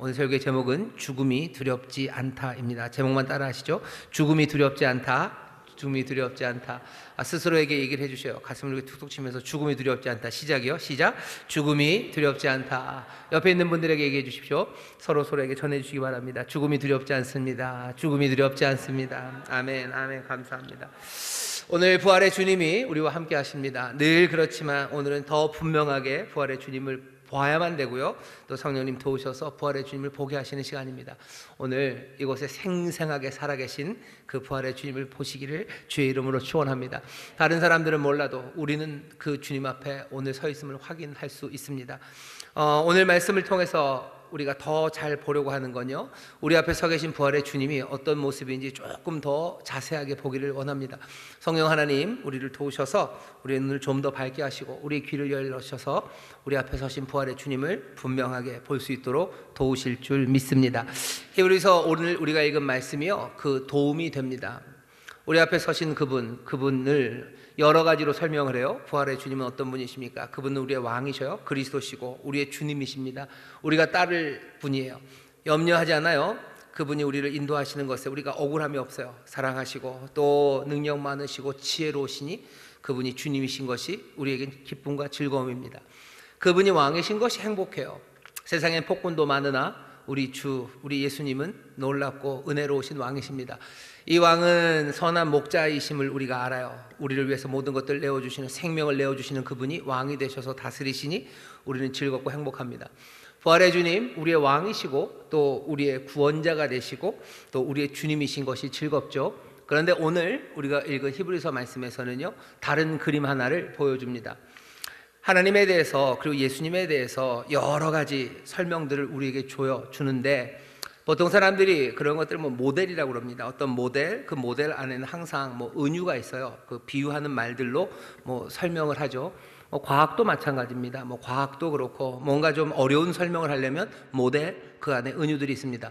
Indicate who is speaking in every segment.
Speaker 1: 오늘 설교의 제목은 죽음이 두렵지 않다입니다. 제목만 따라 하시죠. 죽음이 두렵지 않다. 죽음이 두렵지 않다. 스스로에게 얘기를 해주셔요. 가슴을 이렇게 툭툭 치면서 죽음이 두렵지 않다. 시작이요. 시작. 죽음이 두렵지 않다. 옆에 있는 분들에게 얘기해 주십시오. 서로에게 전해주시기 바랍니다. 죽음이 두렵지 않습니다. 죽음이 두렵지 않습니다. 아멘, 아멘. 감사합니다. 오늘 부활의 주님이 우리와 함께 하십니다. 늘 그렇지만 오늘은 더 분명하게 부활의 주님을 보아야만 되고요. 또 성령님 도우셔서 부활의 주님을 보게 하시는 시간입니다. 오늘 이곳에 생생하게 살아계신 그 부활의 주님을 보시기를 주의 이름으로 축원합니다. 다른 사람들은 몰라도 우리는 그 주님 앞에 오늘 서 있음을 확인할 수 있습니다. 오늘 말씀을 통해서 우리가 더 잘 보려고 하는 건요, 우리 앞에 서 계신 부활의 주님이 어떤 모습인지 조금 더 자세하게 보기를 원합니다. 성령 하나님 우리를 도우셔서 우리의 눈을 좀 더 밝게 하시고 우리의 귀를 열어주셔서 우리 앞에 서신 부활의 주님을 분명하게 볼 수 있도록 도우실 줄 믿습니다. 히브리서 오늘 우리가 읽은 말씀이요, 그 도움이 됩니다. 우리 앞에 서신 그분을 여러 가지로 설명을 해요. 부활의 주님은 어떤 분이십니까? 그분은 우리의 왕이셔요. 그리스도시고 우리의 주님이십니다. 우리가 따를 분이에요. 염려하지 않아요. 그분이 우리를 인도하시는 것에 우리가 억울함이 없어요. 사랑하시고 또 능력 많으시고 지혜로우시니 그분이 주님이신 것이 우리에겐 기쁨과 즐거움입니다. 그분이 왕이신 것이 행복해요. 세상엔 폭군도 많으나 우리 예수님은 놀랍고 은혜로우신 왕이십니다. 이 왕은 선한 목자이심을 우리가 알아요. 우리를 위해서 모든 것들을 내어주시는, 생명을 내어주시는 그분이 왕이 되셔서 다스리시니 우리는 즐겁고 행복합니다. 부활의 주님, 우리의 왕이시고 또 우리의 구원자가 되시고 또 우리의 주님이신 것이 즐겁죠. 그런데 오늘 우리가 읽은 히브리서 말씀에서는요, 다른 그림 하나를 보여줍니다. 하나님에 대해서 그리고 예수님에 대해서 여러 가지 설명들을 우리에게 주는데, 보통 사람들이 그런 것들을 모델이라고 그럽니다. 어떤 모델, 그 모델 안에는 항상 은유가 있어요. 그 비유하는 말들로 설명을 하죠. 과학도 마찬가지입니다. 과학도 그렇고 뭔가 좀 어려운 설명을 하려면 모델, 그 안에 은유들이 있습니다.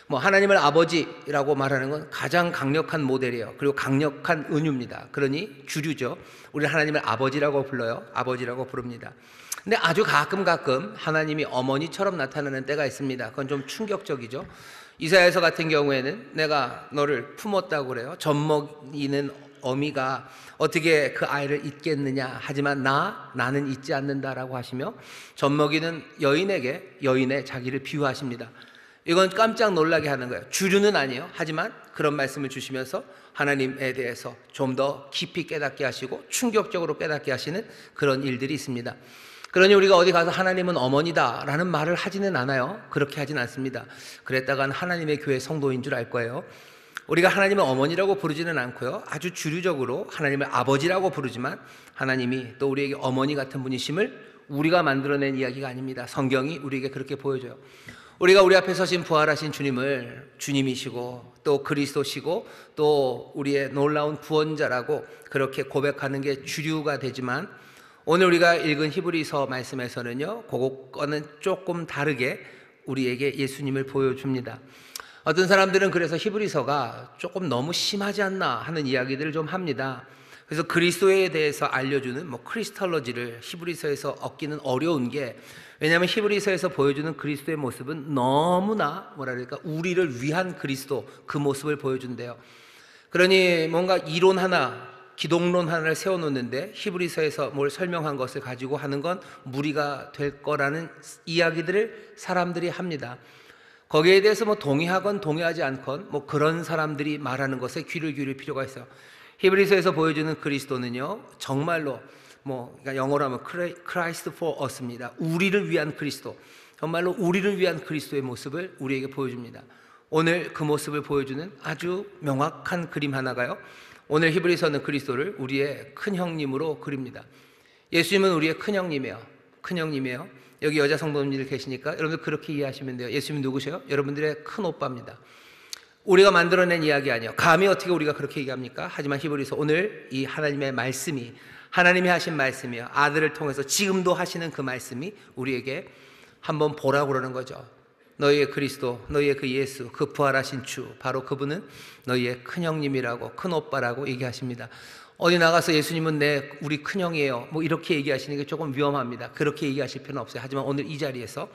Speaker 1: 하나님을 아버지라고 말하는 건 가장 강력한 모델이에요. 그리고 강력한 은유입니다. 그러니 주류죠. 우리는 하나님을 아버지라고 불러요. 아버지라고 부릅니다. 근데 아주 가끔 하나님이 어머니처럼 나타나는 때가 있습니다. 그건 좀 충격적이죠. 이사야서 같은 경우에는 내가 너를 품었다고 그래요. 젖먹이는 어미가 어떻게 그 아이를 잊겠느냐, 하지만 나는 잊지 않는다라고 하시며, 젖먹이는 여인의 자기를 비유하십니다. 이건 깜짝 놀라게 하는 거예요. 주류는 아니에요. 하지만 그런 말씀을 주시면서 하나님에 대해서 좀 더 깊이 깨닫게 하시고 충격적으로 깨닫게 하시는 그런 일들이 있습니다. 그러니 우리가 어디 가서 하나님은 어머니다 라는 말을 하지는 않아요. 그렇게 하진 않습니다. 그랬다간 하나님의 교회 성도인 줄 알 거예요. 우리가 하나님을 어머니라고 부르지는 않고요, 아주 주류적으로 하나님을 아버지라고 부르지만 하나님이 또 우리에게 어머니 같은 분이심을 우리가 만들어낸 이야기가 아닙니다. 성경이 우리에게 그렇게 보여줘요. 우리가 우리 앞에 서신 부활하신 주님을 주님이시고 또 그리스도시고 또 우리의 놀라운 구원자라고 그렇게 고백하는 게 주류가 되지만, 오늘 우리가 읽은 히브리서 말씀에서는요, 그것과는 조금 다르게 우리에게 예수님을 보여줍니다. 어떤 사람들은 그래서 히브리서가 조금 너무 심하지 않나 하는 이야기들을 좀 합니다. 그래서 그리스도에 대해서 알려주는 크리스톨로지를 히브리서에서 얻기는 어려운 게, 왜냐하면 히브리서에서 보여주는 그리스도의 모습은 너무나 우리를 위한 그리스도, 그 모습을 보여준대요. 그러니 뭔가 이론 하나, 기독론 하나를 세워놓는데 히브리서에서 뭘 설명한 것을 가지고 하는 건 무리가 될 거라는 이야기들을 사람들이 합니다. 거기에 대해서 동의하건 동의하지 않건 그런 사람들이 말하는 것에 귀를 기울일 필요가 있어요. 히브리서에서 보여주는 그리스도는요, 정말로 그러니까 영어로 하면 Christ for us입니다. 우리를 위한 그리스도, 정말로 우리를 위한 그리스도의 모습을 우리에게 보여줍니다. 오늘 그 모습을 보여주는 아주 명확한 그림 하나가요, 오늘 히브리서는 그리스도를 우리의 큰 형님으로 그립니다. 예수님은 우리의 큰 형님이에요. 여기 여자 성도님들 계시니까 여러분들 그렇게 이해하시면 돼요. 예수님은 누구세요? 여러분들의 큰 오빠입니다. 우리가 만들어낸 이야기 아니에요. 감히 어떻게 우리가 그렇게 얘기합니까? 하지만 히브리서 오늘 이 하나님의 말씀이, 하나님이 하신 말씀이요, 아들을 통해서 지금도 하시는 그 말씀이 우리에게 한번 보라고 그러는 거죠. 너희의 그리스도, 너희의 그 예수, 그 부활하신 주, 바로 그분은 너희의 큰형님이라고, 큰오빠라고 얘기하십니다. 어디 나가서 예수님은 우리 큰형이에요 이렇게 얘기하시는 게 조금 위험합니다. 그렇게 얘기하실 필요는 없어요. 하지만 오늘 이 자리에서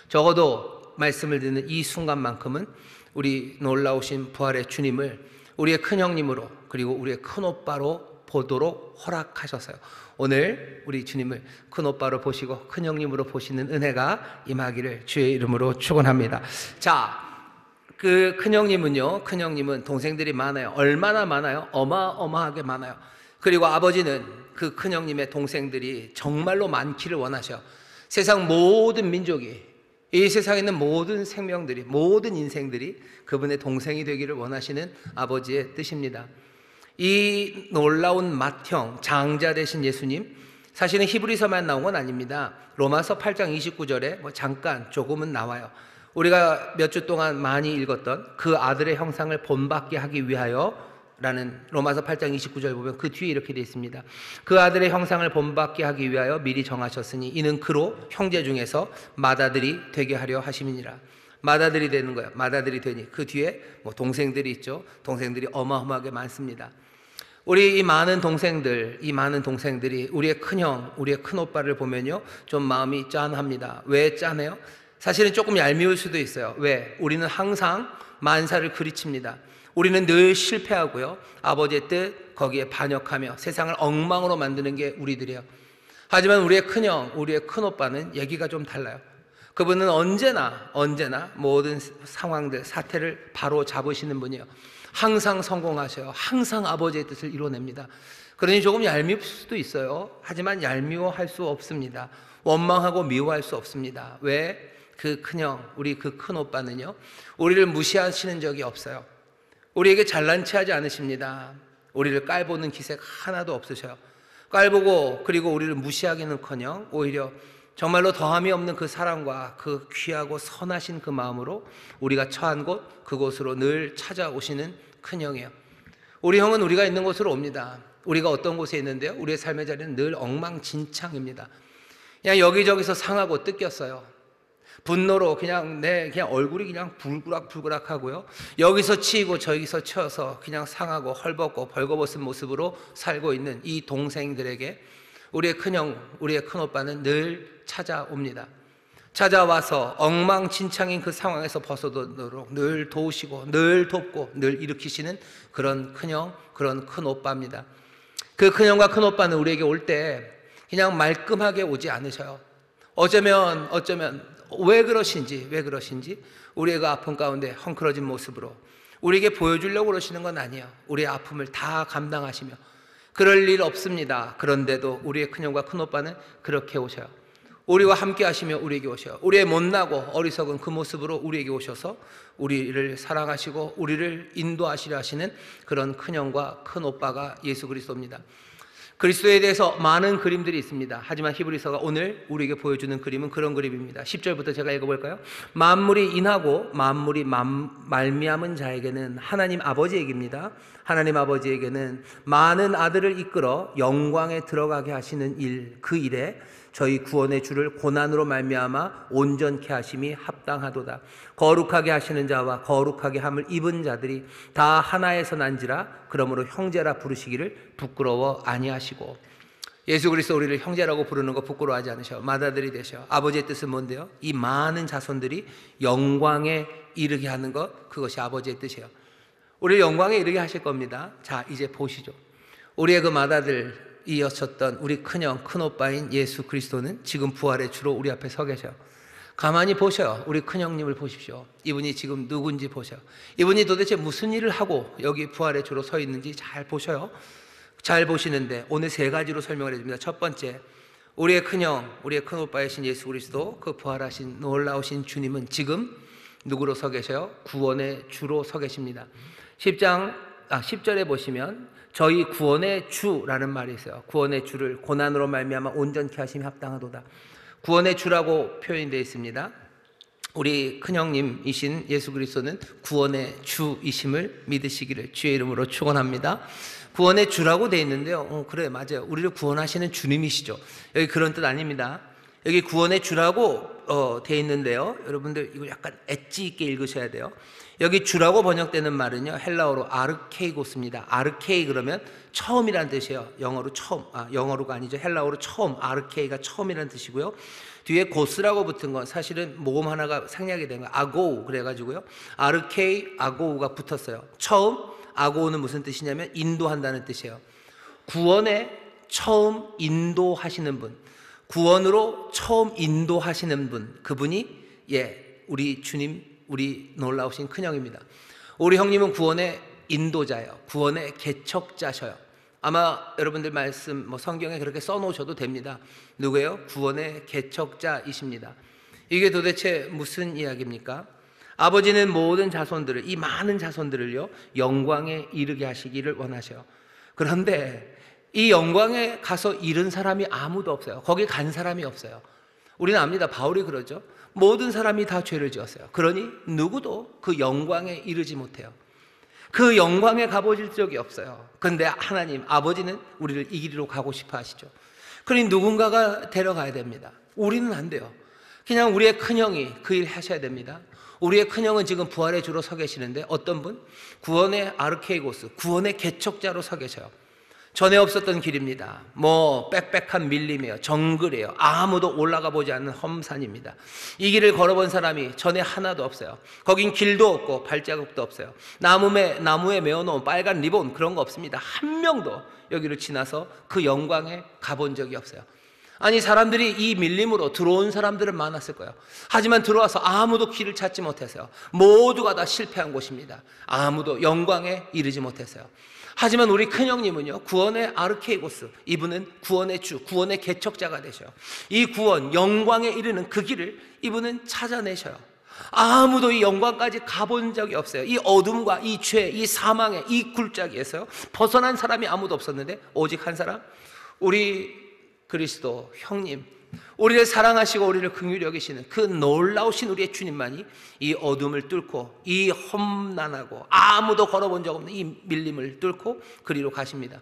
Speaker 1: 적어도 말씀을 듣는 이 순간만큼은 우리 놀라우신 부활의 주님을 우리의 큰형님으로 그리고 우리의 큰오빠로 보도록 허락하셔서요. 오늘 우리 주님을 큰오빠로 보시고 큰형님으로 보시는 은혜가 임하기를 주의 이름으로 축원합니다. 자, 그 큰형님은 동생들이 많아요. 얼마나 많아요? 어마어마하게 많아요. 그리고 아버지는 그 큰형님의 동생들이 정말로 많기를 원하셔. 세상 모든 민족이, 이 세상에 있는 모든 생명들이, 모든 인생들이 그분의 동생이 되기를 원하시는 아버지의 뜻입니다. 이 놀라운 맏형, 장자 되신 예수님, 사실은 히브리서만 나온 건 아닙니다. 로마서 8장 29절에 잠깐 조금은 나와요. 우리가 몇 주 동안 많이 읽었던 그 아들의 형상을 본받게 하기 위하여 라는 로마서 8장 29절 보면 그 뒤에 이렇게 되어 있습니다. 그 아들의 형상을 본받게 하기 위하여 미리 정하셨으니 이는 그로 형제 중에서 맏아들이 되게 하려 하심이니라. 맏아들이 되는 거예요. 맏아들이 되니 그 뒤에 동생들이 있죠. 동생들이 어마어마하게 많습니다. 우리 이 많은 동생들이 우리의 큰형, 우리의 큰오빠를 보면요 좀 마음이 짠합니다. 왜 짠해요? 사실은 조금 얄미울 수도 있어요. 왜? 우리는 항상 만사를 그리칩니다. 우리는 늘 실패하고요, 아버지의 뜻 거기에 반역하며 세상을 엉망으로 만드는 게 우리들이에요. 하지만 우리의 큰형, 우리의 큰오빠는 얘기가 좀 달라요. 그분은 언제나 모든 상황들, 사태를 바로 잡으시는 분이에요. 항상 성공하셔요. 항상 아버지의 뜻을 이뤄냅니다. 그러니 조금 얄미울 수도 있어요. 하지만 얄미워할 수 없습니다. 원망하고 미워할 수 없습니다. 왜? 그 큰형, 우리 그 큰오빠는요 우리를 무시하시는 적이 없어요. 우리에게 잘난 체하지 않으십니다. 우리를 깔보는 기색 하나도 없으셔요. 깔보고 그리고 우리를 무시하기는커녕 오히려 정말로 더함이 없는 그 사랑과 그 귀하고 선하신 그 마음으로 우리가 처한 곳 그곳으로 늘 찾아오시는 큰형이에요. 우리 형은 우리가 있는 곳으로 옵니다. 우리가 어떤 곳에 있는데요, 우리의 삶의 자리는 늘 엉망진창입니다. 그냥 여기저기서 상하고 뜯겼어요. 분노로 그냥 얼굴이 그냥 불그락 하고요, 여기서 치이고 저기서 쳐서 그냥 상하고 헐벗고 벌거벗은 모습으로 살고 있는 이 동생들에게 우리의 큰형, 우리의 큰오빠는 늘 찾아옵니다. 찾아와서 엉망진창인 그 상황에서 벗어나도록 늘 도우시고 늘 돕고 늘 일으키시는 그런 큰형, 그런 큰오빠입니다. 그 큰형과 큰오빠는 우리에게 올 때 그냥 말끔하게 오지 않으셔요. 어쩌면 왜 그러신지 우리의 그 아픔 가운데 헝클어진 모습으로 우리에게 보여주려고 그러시는 건 아니에요. 우리의 아픔을 다 감당하시며 그럴 일 없습니다. 그런데도 우리의 큰형과 큰오빠는 그렇게 오셔요. 우리와 함께 하시며 우리에게 오셔요. 우리의 못나고 어리석은 그 모습으로 우리에게 오셔서 우리를 사랑하시고 우리를 인도하시려 하시는 그런 큰형과 큰오빠가 예수 그리스도입니다. 그리스도에 대해서 많은 그림들이 있습니다. 하지만 히브리서가 오늘 우리에게 보여주는 그림은 그런 그림입니다. 10절부터 제가 읽어볼까요? 만물이 인하고 만물이 말미암은 자에게는 하나님 아버지 얘기입니다. 하나님 아버지에게는 많은 아들을 이끌어 영광에 들어가게 하시는 일, 그 일에 저희 구원의 주를 고난으로 말미암아 온전케 하심이 합당하도다. 거룩하게 하시는 자와 거룩하게 함을 입은 자들이 다 하나에서 난지라. 그러므로 형제라 부르시기를 부끄러워 아니하시고. 예수 그리스도 우리를 형제라고 부르는 거 부끄러워하지 않으셔. 맏아들이 되셔. 아버지의 뜻은 뭔데요? 이 많은 자손들이 영광에 이르게 하는 것, 그것이 아버지의 뜻이에요. 우리를 영광에 이르게 하실 겁니다. 자, 이제 보시죠. 우리의 그 맏아들 이었었던 우리 큰형, 큰오빠인 예수 그리스도는 지금 부활의 주로 우리 앞에 서 계셔요. 가만히 보셔요. 우리 큰형님을 보십시오. 이분이 지금 누군지 보셔요. 이분이 도대체 무슨 일을 하고 여기 부활의 주로 서 있는지 잘 보셔요. 잘 보시는데 오늘 세 가지로 설명을 해줍니다. 첫 번째, 우리의 큰형, 우리의 큰오빠이신 예수 그리스도, 그 부활하신 놀라우신 주님은 지금 누구로 서 계셔요? 구원의 주로 서 계십니다. 10절에 보시면 저희 구원의 주라는 말이 있어요. 구원의 주를 고난으로 말미암아 온전케 하심이 합당하도다. 구원의 주라고 표현되어 있습니다. 우리 큰형님이신 예수 그리스도는 구원의 주이심을 믿으시기를 주의 이름으로 축원합니다. 구원의 주라고 되어 있는데요. 그래, 맞아요. 우리를 구원하시는 주님이시죠. 여기 그런 뜻 아닙니다. 여기 구원의 주라고 되어 있는데요. 여러분들 이거 약간 엣지 있게 읽으셔야 돼요. 여기 주라고 번역되는 말은요, 헬라어로 아르케이고스입니다. 아르케이 그러면 처음이란 뜻이에요. 영어로 처음, 영어로가 아니죠. 헬라어로 처음, 아르케이가 처음이란 뜻이고요. 뒤에 고스라고 붙은 건 사실은 모음 하나가 생략이 된 거예요. 아고우 그래가지고요. 아르케이 아고우가 붙었어요. 처음 아고우는 무슨 뜻이냐면 인도한다는 뜻이에요. 구원에 처음 인도하시는 분, 구원으로 처음 인도하시는 분, 그분이 우리 주님, 우리 놀라우신 큰형입니다. 우리 형님은 구원의 인도자예요. 구원의 개척자셔요. 아마 여러분들 말씀 성경에 그렇게 써놓으셔도 됩니다. 누구예요? 구원의 개척자이십니다. 이게 도대체 무슨 이야기입니까? 아버지는 모든 자손들을, 이 많은 자손들을요 영광에 이르게 하시기를 원하셔요. 그런데 이 영광에 가서 이른 사람이 아무도 없어요. 거기 간 사람이 없어요. 우리는 압니다. 바울이 그러죠. 모든 사람이 다 죄를 지었어요. 그러니 누구도 그 영광에 이르지 못해요. 그 영광에 가보실 적이 없어요. 그런데 하나님 아버지는 우리를 이 길로 가고 싶어 하시죠. 그러니 누군가가 데려가야 됩니다. 우리는 안 돼요. 그냥 우리의 큰형이 그 일 하셔야 됩니다. 우리의 큰형은 지금 부활의 주로 서 계시는데 어떤 분? 구원의 아르케이고스, 구원의 개척자로 서 계셔요. 전에 없었던 길입니다. 빽빽한 밀림이에요. 정글이에요. 아무도 올라가 보지 않는 험산입니다. 이 길을 걸어본 사람이 전에 하나도 없어요. 거긴 길도 없고 발자국도 없어요. 나무에 메어놓은 빨간 리본 그런 거 없습니다. 한 명도 여기를 지나서 그 영광에 가본 적이 없어요. 아니 사람들이 이 밀림으로 들어온 사람들은 많았을 거예요. 하지만 들어와서 아무도 길을 찾지 못했어요. 모두가 다 실패한 곳입니다. 아무도 영광에 이르지 못했어요. 하지만 우리 큰형님은요 구원의 아르케이고스, 이분은 구원의 주, 구원의 개척자가 되셔요. 이 구원, 영광에 이르는 그 길을 이분은 찾아내셔요. 아무도 이 영광까지 가본 적이 없어요. 이 어둠과 이 죄, 이 사망의 이 굴짝에서요 벗어난 사람이 아무도 없었는데 오직 한 사람, 우리 그리스도 형님, 우리를 사랑하시고 우리를 긍휼히 여기시는 그 놀라우신 우리의 주님만이 이 어둠을 뚫고 이 험난하고 아무도 걸어본 적 없는 이 밀림을 뚫고 그리로 가십니다.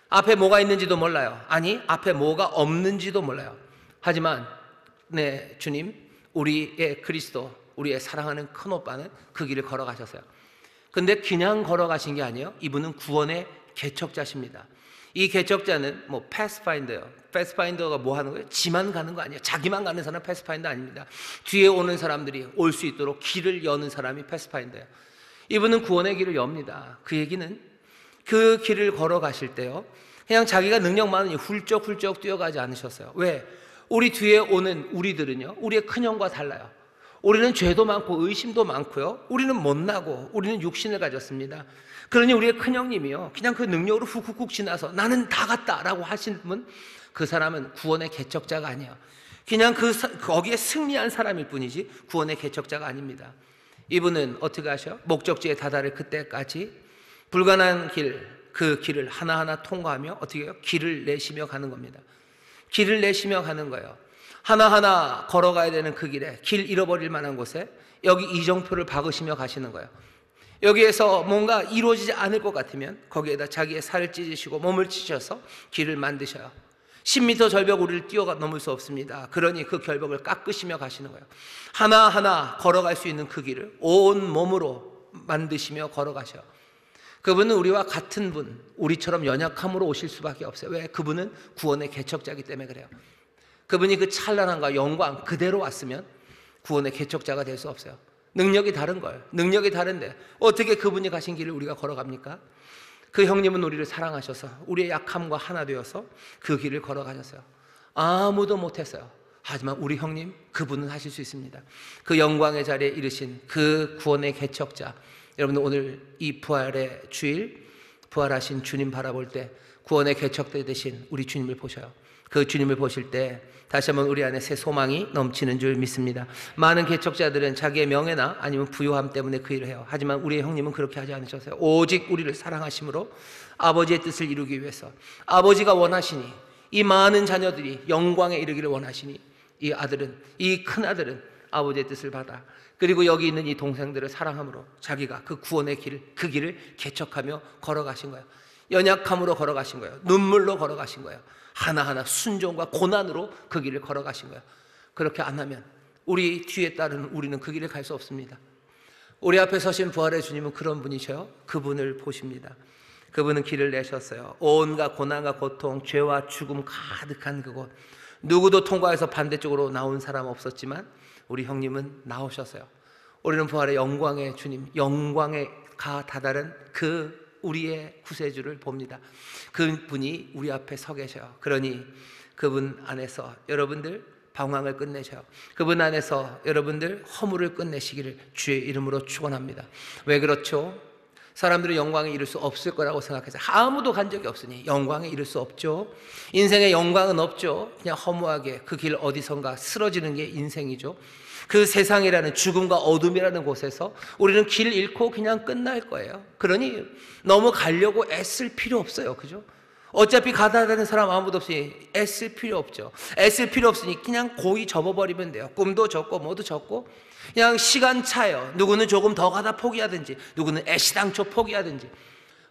Speaker 1: 앞에 뭐가 있는지도 몰라요. 아니 앞에 뭐가 없는지도 몰라요. 하지만 네 주님, 우리의 그리스도, 우리의 사랑하는 큰오빠는 그 길을 걸어가셨어요. 근데 그냥 걸어가신 게 아니에요. 이분은 구원의 개척자십니다. 이 개척자는 패스파인더예요. 패스파인더가 뭐 하는 거예요? 지만 가는 거 아니에요. 자기만 가는 사람은 패스파인더 아닙니다. 뒤에 오는 사람들이 올 수 있도록 길을 여는 사람이 패스파인더예요. 이분은 구원의 길을 엽니다. 그 얘기는 그 길을 걸어가실 때요 그냥 자기가 능력 많으니 훌쩍훌쩍 뛰어가지 않으셨어요. 왜? 우리 뒤에 오는 우리들은요 우리의 큰형과 달라요. 우리는 죄도 많고 의심도 많고요 우리는 못나고 우리는 육신을 가졌습니다. 그러니 우리의 큰형님이요 그냥 그 능력으로 훅훅훅 지나서 나는 다 갔다라고 하신 분, 그 사람은 구원의 개척자가 아니에요. 그냥 거기에 승리한 사람일 뿐이지 구원의 개척자가 아닙니다. 이분은 어떻게 하셔? 목적지에 다다를 그때까지 불가능한 그 길을 하나하나 통과하며 어떻게 해요? 길을 내시며 가는 겁니다. 길을 내시며 가는 거예요. 하나하나 걸어가야 되는 그 길에, 길 잃어버릴 만한 곳에 여기 이정표를 박으시며 가시는 거예요. 여기에서 뭔가 이루어지지 않을 것 같으면 거기에다 자기의 살을 찢으시고 몸을 찢으셔서 길을 만드셔요. 10m 절벽 우리를 뛰어넘을 수 없습니다. 그러니 그 결벽을 깎으시며 가시는 거예요. 하나하나 걸어갈 수 있는 그 길을 온 몸으로 만드시며 걸어가셔요. 그분은 우리와 같은 분, 우리처럼 연약함으로 오실 수밖에 없어요. 왜? 그분은 구원의 개척자이기 때문에 그래요. 그분이 그 찬란함과 영광 그대로 왔으면 구원의 개척자가 될 수 없어요. 능력이 다른 걸, 능력이 다른데 어떻게 그분이 가신 길을 우리가 걸어갑니까? 그 형님은 우리를 사랑하셔서 우리의 약함과 하나 되어서 그 길을 걸어가셨어요. 아무도 못했어요. 하지만 우리 형님, 그분은 하실 수 있습니다. 그 영광의 자리에 이르신 그 구원의 개척자, 여러분들 오늘 이 부활의 주일, 부활하신 주님 바라볼 때 구원의 개척자 되신 우리 주님을 보셔요. 그 주님을 보실 때 다시 한번 우리 안에 새 소망이 넘치는 줄 믿습니다. 많은 개척자들은 자기의 명예나 아니면 부유함 때문에 그 일을 해요. 하지만 우리의 형님은 그렇게 하지 않으셨어요. 오직 우리를 사랑하심으로 아버지의 뜻을 이루기 위해서, 아버지가 원하시니 이 많은 자녀들이 영광에 이르기를 원하시니 이 아들은, 이 큰아들은 아버지의 뜻을 받아 그리고 여기 있는 이 동생들을 사랑함으로 자기가 그 구원의 길을, 그 길을 개척하며 걸어가신 거예요. 연약함으로 걸어가신 거예요. 눈물로 걸어가신 거예요. 하나하나 순종과 고난으로 그 길을 걸어가신 거예요. 그렇게 안 하면 우리 뒤에 따르는 우리는 그 길을 갈 수 없습니다. 우리 앞에 서신 부활의 주님은 그런 분이셔요. 그분을 보십니다. 그분은 길을 내셨어요. 온갖 고난과 고통, 죄와 죽음 가득한 그곳, 누구도 통과해서 반대쪽으로 나온 사람 없었지만 우리 형님은 나오셨어요. 우리는 부활의 영광의 주님, 영광에 가 다다른 그 우리의 구세주를 봅니다. 그분이 우리 앞에 서 계셔요. 그러니 그분 안에서 여러분들 방황을 끝내셔요. 그분 안에서 여러분들 허물을 끝내시기를 주의 이름으로 축원합니다. 왜 그렇죠? 사람들은 영광에 이를 수 없을 거라고 생각해서 아무도 간 적이 없으니 영광에 이를 수 없죠. 인생에 영광은 없죠. 그냥 허무하게 그 길 어디선가 쓰러지는 게 인생이죠. 그 세상이라는 죽음과 어둠이라는 곳에서 우리는 길 잃고 그냥 끝날 거예요. 그러니 너무 가려고 애쓸 필요 없어요. 그죠? 어차피 가다 되는 사람 아무도 없으니 애쓸 필요 없죠. 애쓸 필요 없으니 그냥 고이 접어버리면 돼요. 꿈도 접고 뭐도 접고 그냥 시간 차요. 누구는 조금 더 가다 포기하든지, 누구는 애시당초 포기하든지.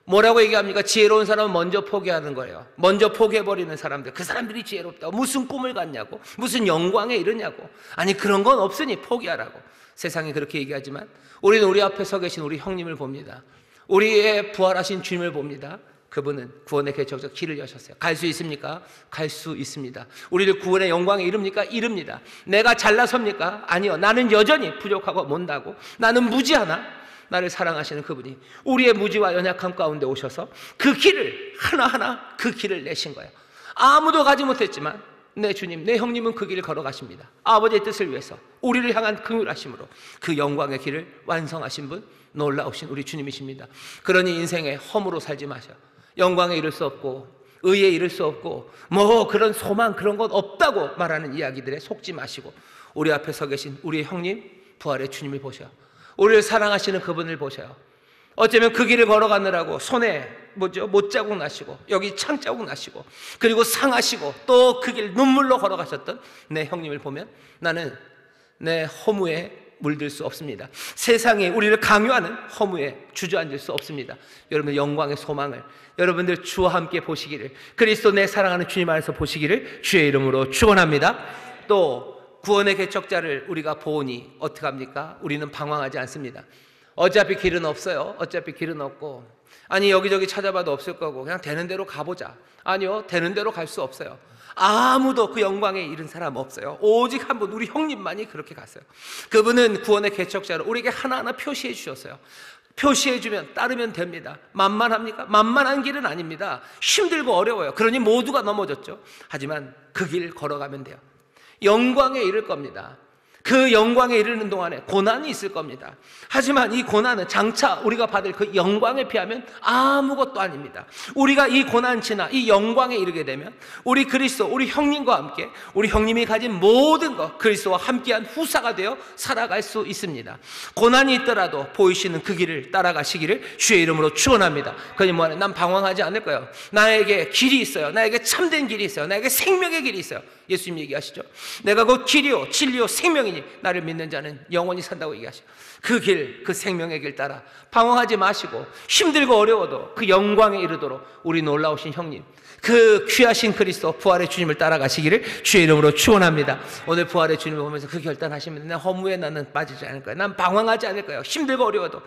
Speaker 1: 뭐라고 얘기합니까? 지혜로운 사람은 먼저 포기하는 거예요. 먼저 포기해버리는 사람들, 그 사람들이 지혜롭다고. 무슨 꿈을 갖냐고, 무슨 영광에 이르냐고. 아니 그런 건 없으니 포기하라고. 세상이 그렇게 얘기하지만 우리는 우리 앞에 서 계신 우리 형님을 봅니다. 우리의 부활하신 주님을 봅니다. 그분은 구원의 개척자 길을 여셨어요. 갈 수 있습니까? 갈 수 있습니다. 우리를 구원의 영광에 이릅니까? 이릅니다. 내가 잘나섭니까? 아니요. 나는 여전히 부족하고 못나고 나는 무지하나 나를 사랑하시는 그분이 우리의 무지와 연약함 가운데 오셔서 그 길을 하나하나 그 길을 내신 거예요. 아무도 가지 못했지만 내 주님, 내 형님은 그 길을 걸어가십니다. 아버지의 뜻을 위해서 우리를 향한 긍휼하심으로 그 영광의 길을 완성하신 분, 놀라우신 우리 주님이십니다. 그러니 인생에 허무로 살지 마셔. 영광에 이를 수 없고 의에 이를 수 없고 뭐 그런 소망 그런 것 없다고 말하는 이야기들에 속지 마시고 우리 앞에 서 계신 우리의 형님 부활의 주님을 보셔. 우리를 사랑하시는 그분을 보셔요. 어쩌면 그 길을 걸어가느라고 손에 못자국 나시고 여기 창자국 나시고 그리고 상하시고 또 그 길 눈물로 걸어가셨던 내 형님을 보면 나는 내 허무에 물들 수 없습니다. 세상에 우리를 강요하는 허무에 주저앉을 수 없습니다. 여러분 영광의 소망을 여러분들 주와 함께 보시기를, 그리스도 내 사랑하는 주님 안에서 보시기를 주의 이름으로 축원합니다. 또 구원의 개척자를 우리가 보니 어떡합니까? 우리는 방황하지 않습니다. 어차피 길은 없어요. 어차피 길은 없고 아니 여기저기 찾아봐도 없을 거고 그냥 되는 대로 가보자. 아니요, 되는 대로 갈 수 없어요. 아무도 그 영광에 이른 사람 없어요. 오직 한 분, 우리 형님만이 그렇게 갔어요. 그분은 구원의 개척자로 우리에게 하나하나 표시해 주셨어요. 표시해 주면 따르면 됩니다. 만만합니까? 만만한 길은 아닙니다. 힘들고 어려워요. 그러니 모두가 넘어졌죠. 하지만 그 길 걸어가면 돼요. 영광에 이를 겁니다. 그 영광에 이르는 동안에 고난이 있을 겁니다. 하지만 이 고난은 장차 우리가 받을 그 영광에 비하면 아무것도 아닙니다. 우리가 이 고난 지나 이 영광에 이르게 되면 우리 그리스도, 우리 형님과 함께 우리 형님이 가진 모든 것 그리스도와 함께한 후사가 되어 살아갈 수 있습니다. 고난이 있더라도 보이시는 그 길을 따라가시기를 주의 이름으로 축원합니다. 그러니 뭐하냐? 난 방황하지 않을 거예요. 나에게 길이 있어요. 나에게 참된 길이 있어요. 나에게 생명의 길이 있어요. 예수님 얘기하시죠. 내가 곧 길이요 진리요 생명이니 나를 믿는 자는 영원히 산다고 얘기하시죠. 그 길, 그 생명의 길 따라 방황하지 마시고 힘들고 어려워도 그 영광에 이르도록 우리 놀라우신 형님, 그 귀하신 그리스도 부활의 주님을 따라가시기를 주의 이름으로 축원합니다. 오늘 부활의 주님을 보면서 그 결단하시면 내 허무에 나는 빠지지 않을 거예요. 난 방황하지 않을 거예요. 힘들고 어려워도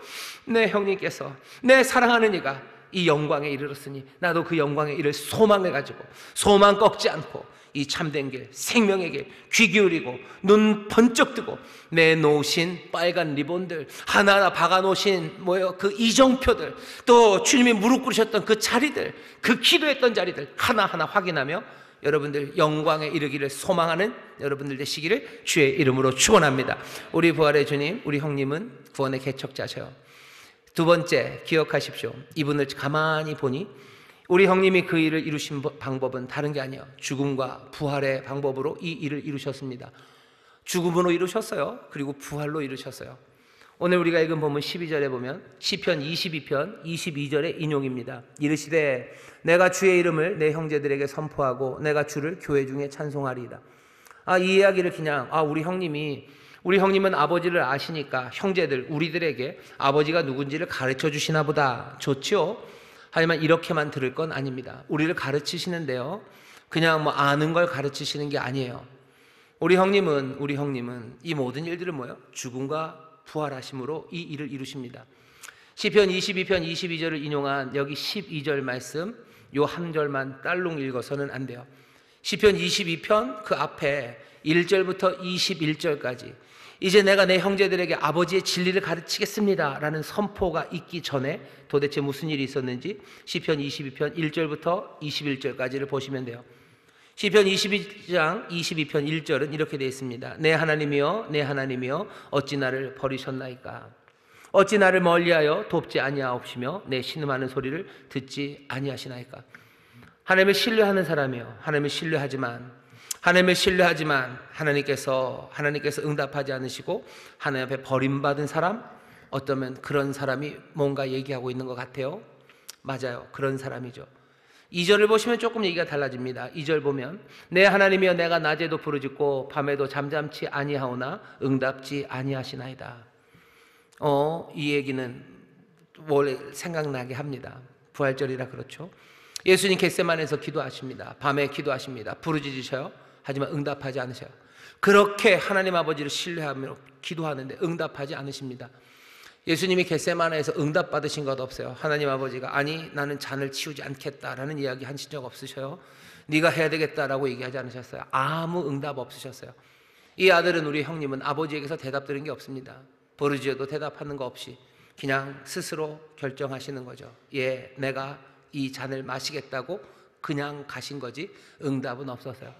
Speaker 1: 내 형님께서 내 사랑하는 이가 이 영광에 이르렀으니 나도 그 영광에 이를 소망을 가지고 소망 꺾지 않고 이 참된 길, 생명의 길, 귀 기울이고 눈 번쩍 뜨고 내놓으신 빨간 리본들 하나하나 박아놓으신 그 이정표들, 또 주님이 무릎 꿇으셨던 그 자리들, 그 기도했던 자리들 하나하나 확인하며 여러분들 영광에 이르기를 소망하는 여러분들 되시기를 주의 이름으로 축원합니다. 우리 부활의 주님, 우리 형님은 구원의 개척자셔요. 두 번째 기억하십시오. 이분을 가만히 보니 우리 형님이 그 일을 이루신 방법은 다른 게 아니에요. 죽음과 부활의 방법으로 이 일을 이루셨습니다. 죽음으로 이루셨어요. 그리고 부활로 이루셨어요. 오늘 우리가 읽은 본문 12절에 보면 시편 22편 22절의 인용입니다. 이르시되 내가 주의 이름을 내 형제들에게 선포하고 내가 주를 교회 중에 찬송하리이다. 이 이야기를 그냥 우리 형님은 아버지를 아시니까 형제들 우리들에게 아버지가 누군지를 가르쳐 주시나 보다. 좋죠? 하지만 이렇게만 들을 건 아닙니다. 우리를 가르치시는데요, 그냥 아는 걸 가르치시는 게 아니에요. 우리 형님은 이 모든 일들을 죽음과 부활하심으로 이 일을 이루십니다. 시편 22편 22절을 인용한 여기 12절 말씀 요 한 절만 딸롱 읽어서는 안 돼요. 시편 22편 그 앞에 1절부터 21절까지 이제 내가 내 형제들에게 아버지의 진리를 가르치겠습니다 라는 선포가 있기 전에 도대체 무슨 일이 있었는지 시편 22편 1절부터 21절까지를 보시면 돼요. 시편 22장 22편 1절은 이렇게 되어 있습니다. 내 하나님이여 내 하나님이여 어찌 나를 버리셨나이까. 어찌 나를 멀리하여 돕지 아니하옵시며 내 신음하는 소리를 듣지 아니하시나이까. 하나님을 신뢰하는 사람이요, 하나님을 신뢰하지만 하나님께서 응답하지 않으시고 하나님 앞에 버림받은 사람, 어쩌면 그런 사람이 뭔가 얘기하고 있는 것 같아요. 맞아요, 그런 사람이죠. 2절을 보시면 조금 얘기가 달라집니다. 2절 보면 내 하나님이여 내가 낮에도 부르짖고 밤에도 잠잠치 아니하오나 응답지 아니하시나이다. 이 얘기는 원래 생각나게 합니다. 부활절이라 그렇죠. 예수님 겟세마네에서 기도하십니다. 밤에 기도하십니다. 부르짖으셔요. 하지만 응답하지 않으셔요. 그렇게 하나님 아버지를 신뢰하며 기도하는데 응답하지 않으십니다. 예수님이 겟세마네에서 응답받으신 것 없어요. 하나님 아버지가 아니 나는 잔을 치우지 않겠다라는 이야기 하신 적 없으셔요. 네가 해야 되겠다라고 얘기하지 않으셨어요. 아무 응답 없으셨어요. 이 아들은, 우리 형님은 아버지에게서 대답 들은 게 없습니다. 부르짖어도 대답하는 거 없이 그냥 스스로 결정하시는 거죠. 예, 내가 이 잔을 마시겠다고 그냥 가신 거지 응답은 없었어요.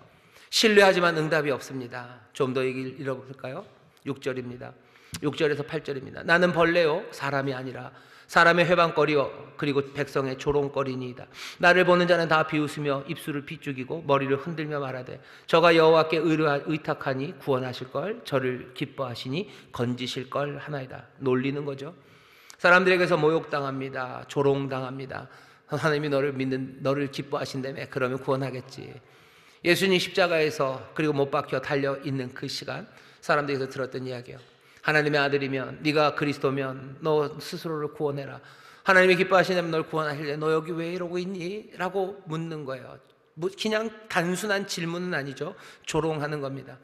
Speaker 1: 신뢰하지만 응답이 없습니다. 좀 더 얘기를 읽어볼까요? 6절입니다. 6절에서 8절입니다. 나는 벌레요 사람이 아니라 사람의 회방거리요 그리고 백성의 조롱거리니이다. 나를 보는 자는 다 비웃으며 입술을 비죽이고 머리를 흔들며 말하되 저가 여호와께 의탁하니 구원하실걸, 저를 기뻐하시니 건지실걸 하나이다. 놀리는 거죠. 사람들에게서 모욕당합니다. 조롱당합니다. 하나님이 너를 기뻐하신다며 그러면 구원하겠지. 예수님 십자가에서 그리고 못 박혀 달려있는 그 시간 사람들에게서 들었던 이야기예요. 하나님의 아들이면, 네가 그리스도면 너 스스로를 구원해라. 하나님이 기뻐하시냐면 널 구원하실래. 너 여기 왜 이러고 있니? 라고 묻는 거예요. 그냥 단순한 질문은 아니죠. 조롱하는 겁니다.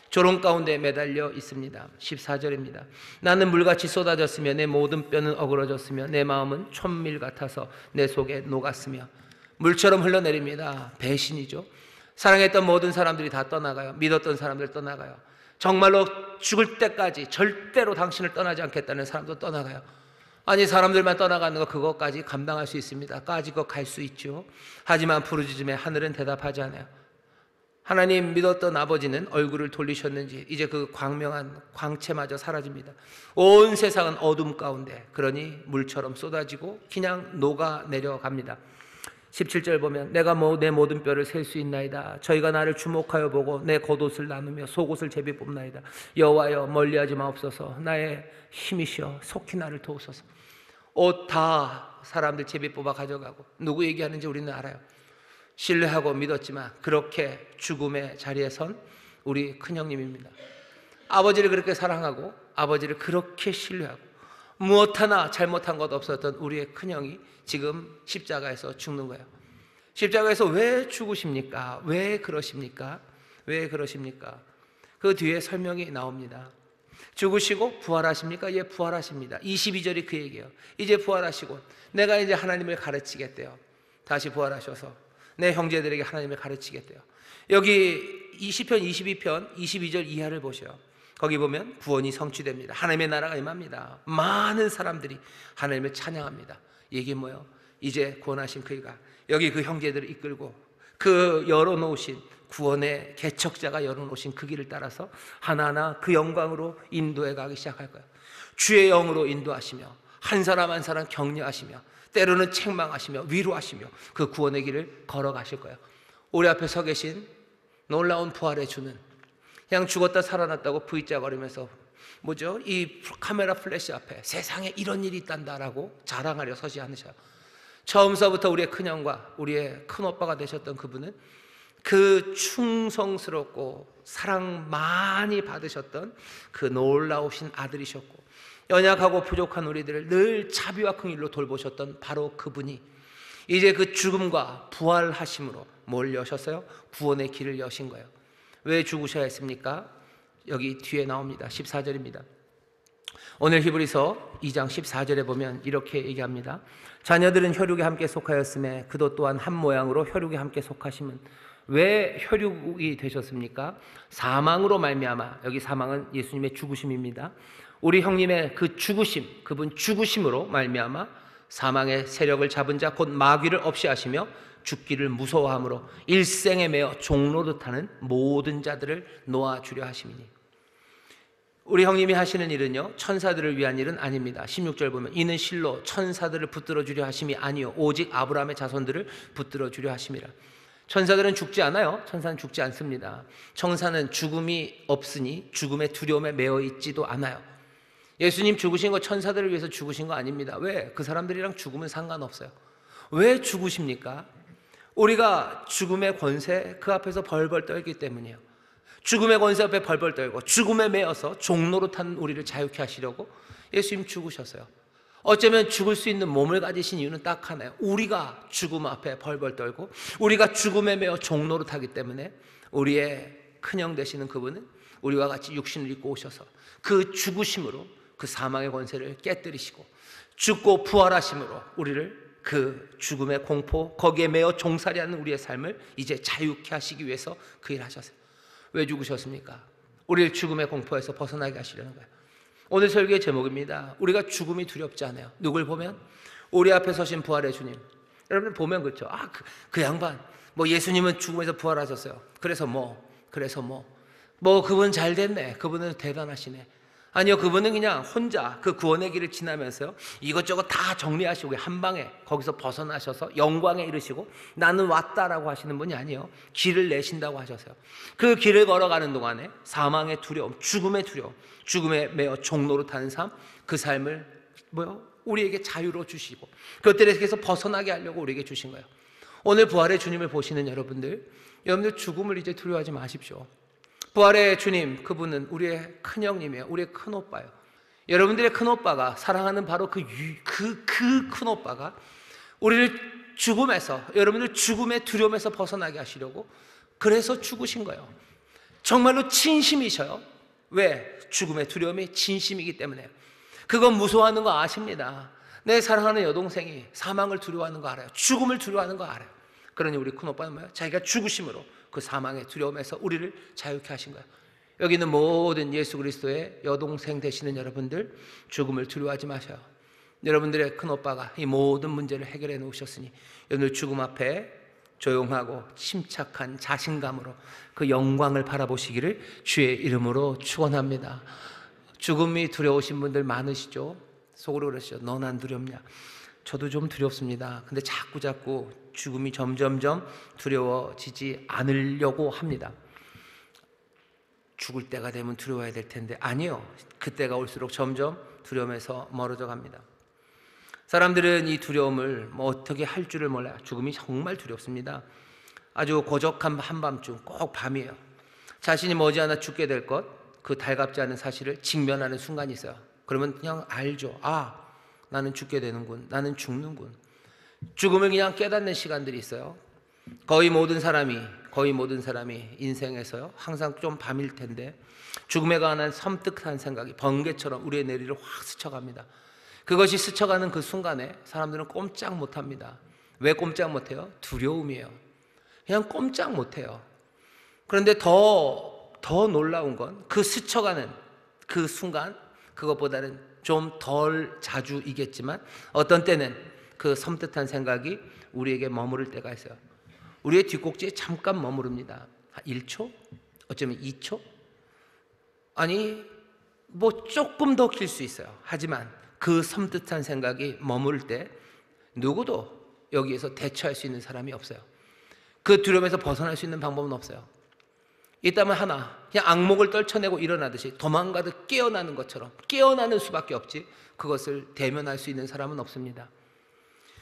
Speaker 1: 조롱 가운데 매달려 있습니다. 14절입니다. 나는 물같이 쏟아졌으며 내 모든 뼈는 어그러졌으며 내 마음은 촛밀 같아서 내 속에 녹았으며. 물처럼 흘러내립니다. 배신이죠. 사랑했던 모든 사람들이 다 떠나가요. 믿었던 사람들 떠나가요. 정말로 죽을 때까지 절대로 당신을 떠나지 않겠다는 사람도 떠나가요. 아니, 사람들만 떠나가는 거 그것까지 감당할 수 있습니다. 까짓거 갈 수 있죠. 하지만 부르짖음에 하늘은 대답하지 않아요. 하나님 믿었던 아버지는 얼굴을 돌리셨는지 이제 그 광명한 광채마저 사라집니다. 온 세상은 어둠 가운데, 그러니 물처럼 쏟아지고 그냥 녹아내려갑니다. 17절 보면 내가 내 모든 뼈를 셀 수 있나이다. 저희가 나를 주목하여 보고 내 겉옷을 나누며 속옷을 제비 뽑나이다. 여호와여 멀리하지 마옵소서. 나의 힘이시여 속히 나를 도우소서. 옷 다 사람들 제비 뽑아 가져가고 누구 얘기하는지 우리는 알아요. 신뢰하고 믿었지만 그렇게 죽음의 자리에 선 우리 큰형님입니다. 아버지를 그렇게 사랑하고 아버지를 그렇게 신뢰하고 무엇 하나 잘못한 것 없었던 우리의 큰형이 지금 십자가에서 죽는 거예요. 십자가에서 왜 죽으십니까? 왜 그러십니까? 왜 그러십니까? 그 뒤에 설명이 나옵니다. 죽으시고 부활하십니까? 예, 부활하십니다. 22절이 그 얘기예요. 이제 부활하시고 내가 이제 하나님을 가르치겠대요. 다시 부활하셔서 내 형제들에게 하나님을 가르치겠대요. 여기 시편 22편 22절 이하를 보셔요. 거기 보면 구원이 성취됩니다. 하나님의 나라가 임합니다. 많은 사람들이 하나님을 찬양합니다. 이게 뭐예요? 이제 구원하신 그이가 여기 그 형제들을 이끌고 그 열어놓으신 구원의 개척자가 열어놓으신 그 길을 따라서 하나하나 그 영광으로 인도해 가기 시작할 거예요. 주의 영으로 인도하시며 한 사람 한 사람 격려하시며 때로는 책망하시며 위로하시며 그 구원의 길을 걸어가실 거예요. 우리 앞에 서 계신 놀라운 부활의 주는 그냥 죽었다 살아났다고 V자거리면서 뭐죠? 이 카메라 플래시 앞에 세상에 이런 일이 있단다라고 자랑하려 서지 않으셔요. 처음서부터 우리의 큰형과 우리의 큰오빠가 되셨던 그분은 그 충성스럽고 사랑 많이 받으셨던 그 놀라우신 아들이셨고 연약하고 부족한 우리들을 늘 자비와 긍휼로 돌보셨던 바로 그분이 이제 그 죽음과 부활하심으로 뭘 여셨어요? 구원의 길을 여신 거예요. 왜 죽으셔야 했습니까? 여기 뒤에 나옵니다. 14절입니다. 오늘 히브리서 2장 14절에 보면 이렇게 얘기합니다. 자녀들은 혈육에 함께 속하였음에 그도 또한 한 모양으로 혈육에 함께 속하심은 왜 혈육이 되셨습니까? 사망으로 말미암아. 여기 사망은 예수님의 죽으심입니다. 우리 형님의 그 죽으심, 그분 죽으심으로 말미암아 사망의 세력을 잡은 자 곧 마귀를 없이 하시며 죽기를 무서워함으로 일생에 매어 종로릇 하는 모든 자들을 놓아주려 하심이니. 우리 형님이 하시는 일은요, 천사들을 위한 일은 아닙니다. 16절 보면 이는 실로 천사들을 붙들어 주려 하심이 아니요 오직 아브라함의 자손들을 붙들어 주려 하심이라. 천사들은 죽지 않아요. 천사는 죽지 않습니다. 천사는 죽음이 없으니 죽음의 두려움에 매어 있지도 않아요. 예수님 죽으신 거 천사들을 위해서 죽으신 거 아닙니다. 왜? 그 사람들이랑 죽으면 상관없어요. 왜 죽으십니까? 우리가 죽음의 권세 그 앞에서 벌벌 떨기 때문이에요. 죽음의 권세 앞에 벌벌 떨고 죽음에 매어서 종로로 탄 우리를 자유케 하시려고 예수님 죽으셨어요. 어쩌면 죽을 수 있는 몸을 가지신 이유는 딱 하나예요. 우리가 죽음 앞에 벌벌 떨고 우리가 죽음에 매어 종로로 타기 때문에 우리의 큰형 되시는 그분은 우리와 같이 육신을 입고 오셔서 그 죽으심으로 그 사망의 권세를 깨뜨리시고 죽고 부활하심으로 우리를 그 죽음의 공포 거기에 매어 종살이하는 우리의 삶을 이제 자유케 하시기 위해서 그 일을 하셨어요. 왜 죽으셨습니까? 우리를 죽음의 공포에서 벗어나게 하시려는 거예요. 오늘 설교의 제목입니다. 우리가 죽음이 두렵지 않아요. 누굴 보면? 우리 앞에 서신 부활의 주님. 여러분 보면 그렇죠. 그 양반 뭐 예수님은 죽음에서 부활하셨어요. 그래서 그분 잘 됐네. 그분은 대단하시네. 아니요, 그분은 그냥 혼자 그 구원의 길을 지나면서요 이것저것 다 정리하시고 한 방에 거기서 벗어나셔서 영광에 이르시고 나는 왔다라고 하시는 분이 아니에요. 길을 내신다고 하셨어요. 그 길을 걸어가는 동안에 사망의 두려움, 죽음의 두려움, 죽음에 매어 종로로 타는 삶, 그 삶을 우리에게 자유로 주시고 그것들에서 벗어나게 하려고 우리에게 주신 거예요. 오늘 부활의 주님을 보시는 여러분들 죽음을 이제 두려워하지 마십시오. 부활의 주님, 그분은 우리의 큰형님이에요. 우리의 큰오빠예요. 여러분들의 큰오빠가 사랑하는 바로 그 큰오빠가 우리를 죽음에서, 여러분들 죽음의 두려움에서 벗어나게 하시려고 그래서 죽으신 거예요. 정말로 진심이셔요. 왜? 죽음의 두려움이 진심이기 때문에요. 그건 무서워하는 거 아십니다. 내 사랑하는 여동생이 사망을 두려워하는 거 알아요. 죽음을 두려워하는 거 알아요. 그러니 우리 큰오빠는 뭐예요? 자기가 죽으심으로 그 사망의 두려움에서 우리를 자유케 하신 거예요. 여기 있는 모든 예수 그리스도의 여동생 되시는 여러분들 죽음을 두려워하지 마셔요. 여러분들의 큰오빠가 이 모든 문제를 해결해 놓으셨으니 오늘 죽음 앞에 조용하고 침착한 자신감으로 그 영광을 바라보시기를 주의 이름으로 축원합니다. 죽음이 두려우신 분들 많으시죠? 속으로 그러시죠. 넌 안 두렵냐? 저도 좀 두렵습니다. 근데 자꾸 죽음이 점점점 두려워지지 않으려고 합니다. 죽을 때가 되면 두려워야 될 텐데 아니요. 그때가 올수록 점점 두려움에서 멀어져 갑니다. 사람들은 이 두려움을 어떻게 할 줄을 몰라요. 죽음이 정말 두렵습니다. 아주 고적한 한밤중 꼭 밤이에요. 자신이 머지않아 죽게 될 것, 그 달갑지 않은 사실을 직면하는 순간이 있어요. 그러면 그냥 알죠. 나는 죽게 되는군. 나는 죽는군. 죽음을 그냥 깨닫는 시간들이 있어요. 거의 모든 사람이 인생에서요 항상 좀 밤일 텐데 죽음에 관한 섬뜩한 생각이 번개처럼 우리의 내리를 확 스쳐갑니다. 그것이 스쳐가는 그 순간에 사람들은 꼼짝 못합니다. 왜 꼼짝 못해요? 두려움이에요. 그냥 꼼짝 못해요. 그런데 더 놀라운 건 그 스쳐가는 그 순간, 그것보다는 좀 덜 자주이겠지만 어떤 때는 그 섬뜩한 생각이 우리에게 머무를 때가 있어요. 우리의 뒷꼭지에 잠깐 머무릅니다. 1초? 어쩌면 2초? 아니 조금 더 길 수 있어요. 하지만 그 섬뜩한 생각이 머무를 때 누구도 여기에서 대처할 수 있는 사람이 없어요. 그 두려움에서 벗어날 수 있는 방법은 없어요. 있다면 하나, 그냥 악몽을 떨쳐내고 일어나듯이 도망가듯 깨어나는 것처럼 깨어나는 수밖에 없지 그것을 대면할 수 있는 사람은 없습니다.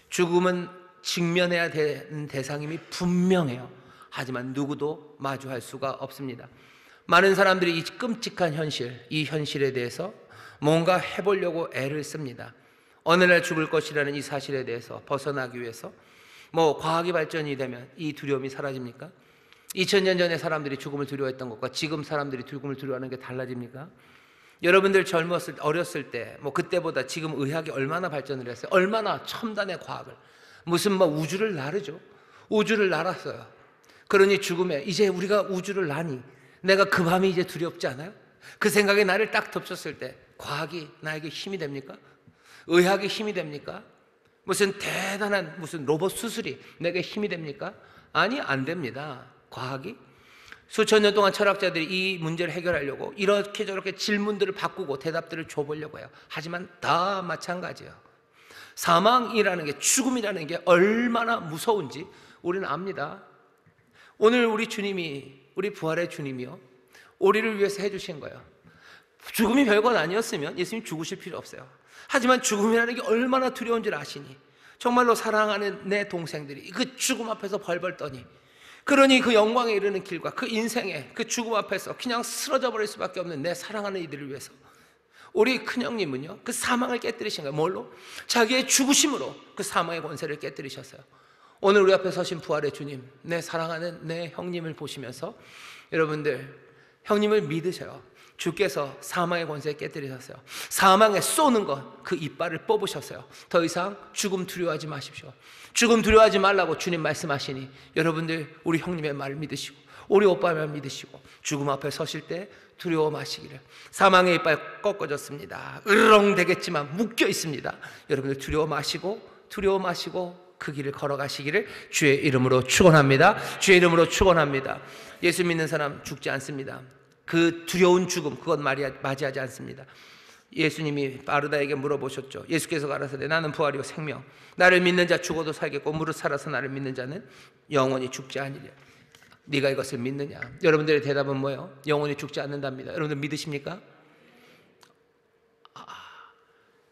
Speaker 1: 죽음은 직면해야 되는 대상임이 분명해요. 하지만 누구도 마주할 수가 없습니다. 많은 사람들이 이 끔찍한 현실, 이 현실에 대해서 뭔가 해보려고 애를 씁니다. 어느 날 죽을 것이라는 이 사실에 대해서 벗어나기 위해서 과학이 발전이 되면 이 두려움이 사라집니까? 2000년 전에 사람들이 죽음을 두려워했던 것과 지금 사람들이 죽음을 두려워하는 게 달라집니까? 여러분들 어렸을 때 그때보다 지금 의학이 얼마나 발전을 했어요? 얼마나 첨단의 과학을 무슨 우주를 나르죠. 우주를 날았어요. 그러니 죽음에 이제 우리가 우주를 나니 내가 그 밤이 이제 두렵지 않아요? 그 생각이 나를 딱 덮쳤을 때 과학이 나에게 힘이 됩니까? 의학이 힘이 됩니까? 무슨 대단한 무슨 로봇 수술이 내게 힘이 됩니까? 아니, 안 됩니다. 과학이 수천 년 동안 철학자들이 이 문제를 해결하려고 이렇게 저렇게 질문들을 바꾸고 대답들을 줘보려고 해요. 하지만 다 마찬가지예요. 사망이라는 게, 죽음이라는 게 얼마나 무서운지 우리는 압니다. 오늘 우리 주님이, 우리 부활의 주님이요, 우리를 위해서 해주신 거예요. 죽음이 별건 아니었으면 예수님 죽으실 필요 없어요. 하지만 죽음이라는 게 얼마나 두려운 줄 아시니 정말로 사랑하는 내 동생들이 그 죽음 앞에서 벌벌 떠니, 그러니 그 영광에 이르는 길과 그 인생의 그 죽음 앞에서 그냥 쓰러져 버릴 수밖에 없는 내 사랑하는 이들을 위해서 우리 큰형님은요, 그 사망을 깨뜨리신 거예요. 뭘로? 자기의 죽으심으로 그 사망의 권세를 깨뜨리셨어요. 오늘 우리 앞에 서신 부활의 주님, 내 사랑하는 내 형님을 보시면서 여러분들, 형님을 믿으셔요. 주께서 사망의 권세를 깨뜨리셨어요. 사망에 쏘는 것, 그 이빨을 뽑으셨어요. 더 이상 죽음 두려워하지 마십시오. 죽음 두려워하지 말라고 주님 말씀하시니 여러분들 우리 형님의 말을 믿으시고 우리 오빠의 말을 믿으시고 죽음 앞에 서실 때 두려워 마시기를. 사망의 이빨 꺾어졌습니다. 으르렁 되겠지만 묶여 있습니다. 여러분들 두려워 마시고 그 길을 걸어가시기를 주의 이름으로 축원합니다. 주의 이름으로 축원합니다. 예수 믿는 사람 죽지 않습니다. 그 두려운 죽음, 그건 맞이하지 않습니다. 예수님이 마르다에게 물어보셨죠. 예수께서 가라사대 나는 부활이요 생명, 나를 믿는 자 죽어도 살겠고 무릇 살아서 나를 믿는 자는 영원히 죽지 않으리라. 네가 이것을 믿느냐? 여러분들의 대답은 뭐예요? 영원히 죽지 않는답니다. 여러분들 믿으십니까?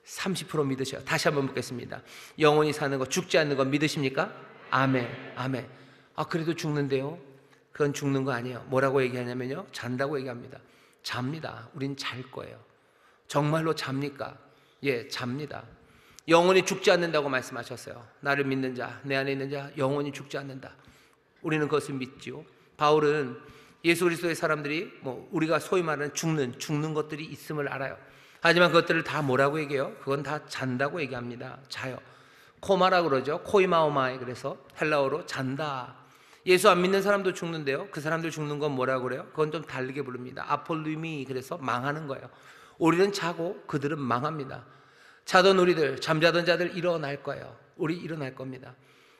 Speaker 1: 30% 믿으셔요. 다시 한번 묻겠습니다. 영원히 사는 거, 죽지 않는 거 믿으십니까? 아멘, 아멘. 그래도 죽는데요? 그건 죽는 거 아니에요. 뭐라고 얘기하냐면요, 잔다고 얘기합니다. 잡니다. 우린 잘 거예요. 정말로 잡니까? 예, 잡니다. 영원히 죽지 않는다고 말씀하셨어요. 나를 믿는 자, 내 안에 있는 자 영원히 죽지 않는다. 우리는 그것을 믿지요. 바울은 예수 그리스도의 사람들이 우리가 소위 말하는 죽는 것들이 있음을 알아요. 하지만 그것들을 다 뭐라고 얘기해요? 그건 다 잔다고 얘기합니다. 자요. 코마라 그러죠. 코이마오마에. 그래서 헬라어로 잔다. 예수 안 믿는 사람도 죽는데요, 그 사람들 죽는 건 뭐라고 그래요? 그건 좀 다르게 부릅니다. 아폴루미. 그래서 망하는 거예요. 우리는 자고 그들은 망합니다. 자던 우리들, 잠자던 자들 일어날 거예요. 우리 일어날 겁니다.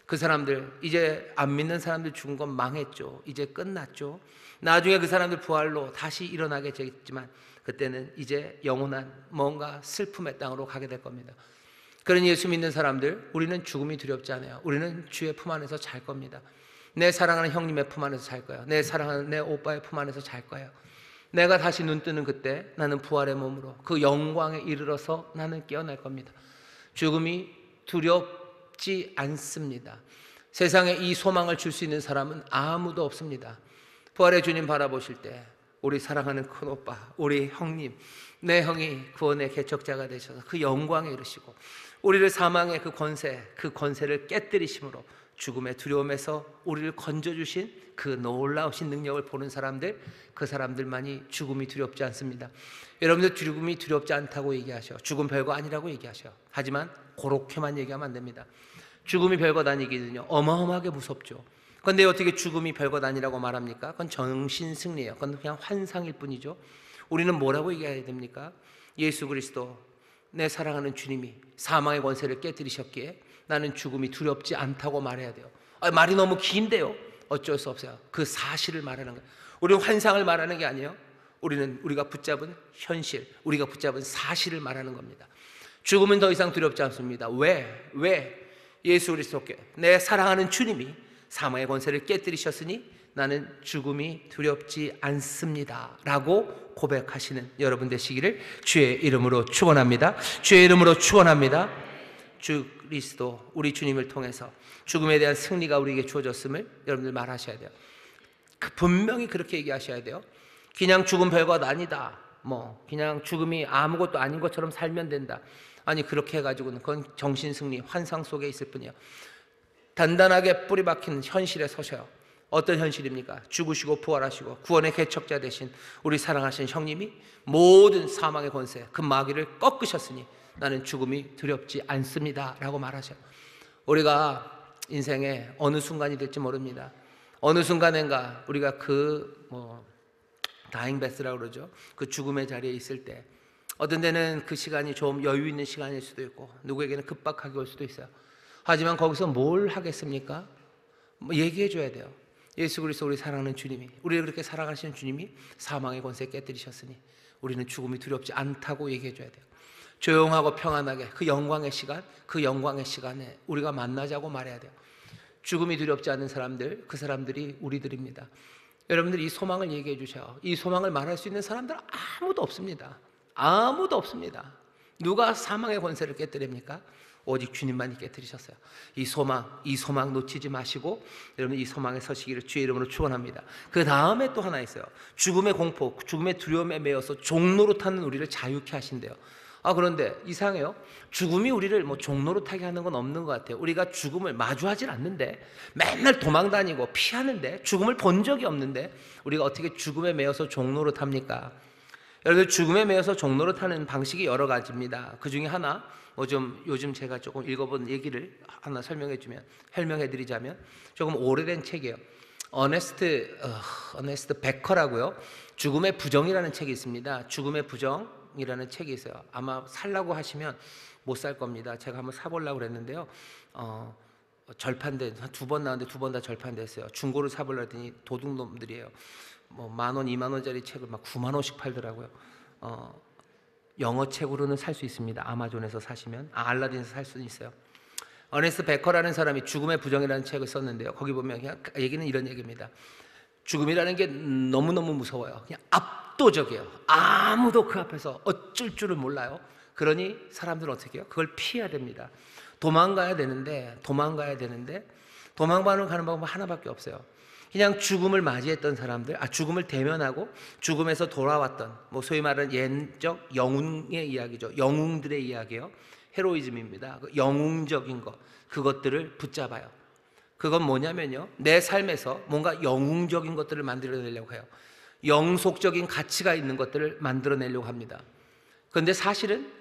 Speaker 1: 그 사람들, 이제 안 믿는 사람들 죽은 건 망했죠. 이제 끝났죠. 나중에 그 사람들 부활로 다시 일어나게 되겠지만 그때는 이제 영원한 뭔가 슬픔의 땅으로 가게 될 겁니다. 그러니 예수 믿는 사람들, 우리는 죽음이 두렵지 않아요. 우리는 주의 품 안에서 잘 겁니다. 내 사랑하는 형님의 품 안에서 잘 거예요. 내 사랑하는 내 오빠의 품 안에서 잘 거예요. 내가 다시 눈 뜨는 그때 나는 부활의 몸으로 그 영광에 이르러서 나는 깨어날 겁니다. 죽음이 두렵지 않습니다. 세상에 이 소망을 줄 수 있는 사람은 아무도 없습니다. 부활의 주님 바라보실 때 우리 사랑하는 큰오빠, 우리 형님, 내 형이 구원의 개척자가 되셔서 그 영광에 이르시고 우리를 사망의 그 권세를 깨뜨리심으로 죽음의 두려움에서 우리를 건져주신 그 놀라우신 능력을 보는 사람들, 그 사람들만이 죽음이 두렵지 않습니다. 여러분들 죽음이 두렵지 않다고 얘기하셔. 죽음 별거 아니라고 얘기하셔. 하지만 그렇게만 얘기하면 안 됩니다. 죽음이 별것 아니거든요. 어마어마하게 무섭죠. 그런데 어떻게 죽음이 별것 아니라고 말합니까? 그건 정신승리예요. 그건 그냥 환상일 뿐이죠. 우리는 뭐라고 얘기해야 됩니까? 예수 그리스도, 내 사랑하는 주님이 사망의 권세를 깨뜨리셨기에 나는 죽음이 두렵지 않다고 말해야 돼요. 말이 너무 긴데요. 어쩔 수 없어요. 그 사실을 말하는 거예요. 우리는 환상을 말하는 게 아니에요. 우리가 붙잡은 현실, 우리가 붙잡은 사실을 말하는 겁니다. 죽음은 더 이상 두렵지 않습니다. 왜? 예수 그리스도께 내 사랑하는 주님이 사망의 권세를 깨뜨리셨으니 나는 죽음이 두렵지 않습니다 라고 고백하시는 여러분 되시기를 주의 이름으로 축원합니다. 주의 이름으로 축원합니다. 주 그리스도, 우리 주님을 통해서 죽음에 대한 승리가 우리에게 주어졌음을 여러분들 말하셔야 돼요. 분명히 그렇게 얘기하셔야 돼요. 그냥 죽음 별것 아니다, 그냥 죽음이 아무것도 아닌 것처럼 살면 된다. 아니, 그렇게 해가지고는 그건 정신승리, 환상 속에 있을 뿐이에요. 단단하게 뿌리 박힌 현실에 서셔요. 어떤 현실입니까? 죽으시고 부활하시고 구원의 개척자 되신 우리 사랑하신 형님이 모든 사망의 권세, 그 마귀를 꺾으셨으니 나는 죽음이 두렵지 않습니다 라고 말하셔요. 우리가 인생의 어느 순간이 될지 모릅니다. 어느 순간인가 우리가 다잉베스라고 그러죠. 그 죽음의 자리에 있을 때 어떤 데는 그 시간이 좀 여유 있는 시간일 수도 있고 누구에게는 급박하게 올 수도 있어요. 하지만 거기서 뭘 하겠습니까? 얘기해 줘야 돼요. 예수 그리스도 우리 사랑하는 주님이, 우리를 그렇게 사랑하시는 주님이 사망의 권세 깨뜨리셨으니 우리는 죽음이 두렵지 않다고 얘기해 줘야 돼요. 조용하고 평안하게 그 영광의 시간에 우리가 만나자고 말해야 돼요. 죽음이 두렵지 않은 사람들, 그 사람들이 우리들입니다. 여러분들이 이 소망을 얘기해 주셔요. 이 소망을 말할 수 있는 사람들은 아무도 없습니다. 아무도 없습니다. 누가 사망의 권세를 깨뜨립니까? 오직 주님만이 깨뜨리셨어요. 이 소망 놓치지 마시고 여러분 이 소망에 서시기를 주의 이름으로 축원합니다. 그 다음에 또 하나 있어요. 죽음의 공포, 죽음의 두려움에 매여서 종노릇하는 우리를 자유케 하신대요. 그런데 이상해요. 죽음이 우리를 종노릇하게 하는 건 없는 것 같아요. 우리가 죽음을 마주하질 않는데, 맨날 도망 다니고 피하는데, 죽음을 본 적이 없는데 우리가 어떻게 죽음에 매여서 종노릇합니까? 여러분, 죽음에 매여서 종노릇하는 방식이 여러 가지입니다. 그 중에 하나, 요즘 제가 조금 읽어본 얘기를 하나 설명해 드리자면, 조금 오래된 책이에요. 어네스트 베커라고요. 죽음의 부정이라는 책이 있습니다. 죽음의 부정이라는 책이 있어요. 아마 살라고 하시면 못 살 겁니다. 제가 한번 사보려고 그랬는데요. 절판된, 한 2번 나왔는데 2번 다 절판됐어요. 중고를 사보려 했더니 도둑놈들이에요. 10,000원, 20,000원짜리 책을 막 90,000원씩 팔더라고요. 영어 책으로는 살 수 있습니다. 아마존에서 사시면, 알라딘에서 살 수는 있어요. 어네스트 베커라는 사람이 죽음의 부정이라는 책을 썼는데요. 거기 보면 그냥 얘기는 이런 얘기입니다. 죽음이라는 게 너무너무 무서워요. 그냥 압도적이에요. 아무도 그 앞에서 어쩔 줄을 몰라요. 그러니 사람들은 어떻게 해요? 그걸 피해야 됩니다. 도망가야 되는데 도망가는 방법은 하나밖에 없어요. 그냥 죽음을 맞이했던 사람들, 죽음을 대면하고 죽음에서 돌아왔던, 소위 말하는 옛적 영웅의 이야기죠. 영웅들의 이야기예요. 헤로이즘입니다. 영웅적인 것, 그것들을 붙잡아요. 그건 뭐냐면요, 내 삶에서 뭔가 영웅적인 것들을 만들어내려고 해요. 영속적인 가치가 있는 것들을 만들어내려고 합니다. 그런데 사실은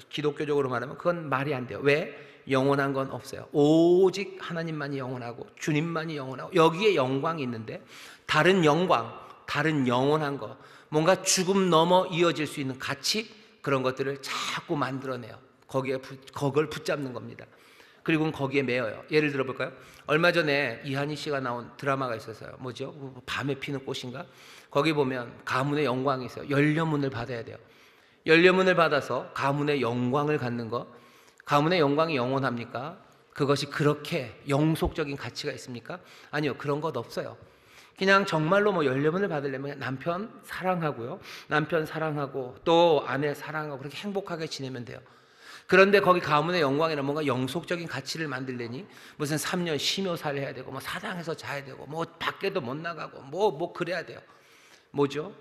Speaker 1: 기독교적으로 말하면 그건 말이 안 돼요. 왜? 영원한 건 없어요. 오직 하나님만이 영원하고 주님만이 영원하고 여기에 영광이 있는데, 다른 영광, 다른 영원한 거, 뭔가 죽음 넘어 이어질 수 있는 가치, 그런 것들을 자꾸 만들어내요. 그걸 붙잡는 겁니다. 그리고 거기에 매여요. 예를 들어 볼까요? 얼마 전에 이한희 씨가 나온 드라마가 있었어요. 뭐죠? 밤에 피는 꽃인가? 거기 보면 가문의 영광이 있어요. 열려문을 받아야 돼요. 열려문을 받아서 가문의 영광을 갖는 것, 가문의 영광이 영원합니까? 그것이 그렇게 영속적인 가치가 있습니까? 아니요, 그런 것 없어요. 그냥 정말로 열려문을 받으려면 남편 사랑하고요, 남편 사랑하고 또 아내 사랑하고 그렇게 행복하게 지내면 돼요. 그런데 거기 가문의 영광이나 뭔가 영속적인 가치를 만들려니 무슨 3년 심효사를 해야 되고 사당에서 자야 되고 밖에도 못 나가고 그래야 돼요. 뭐죠?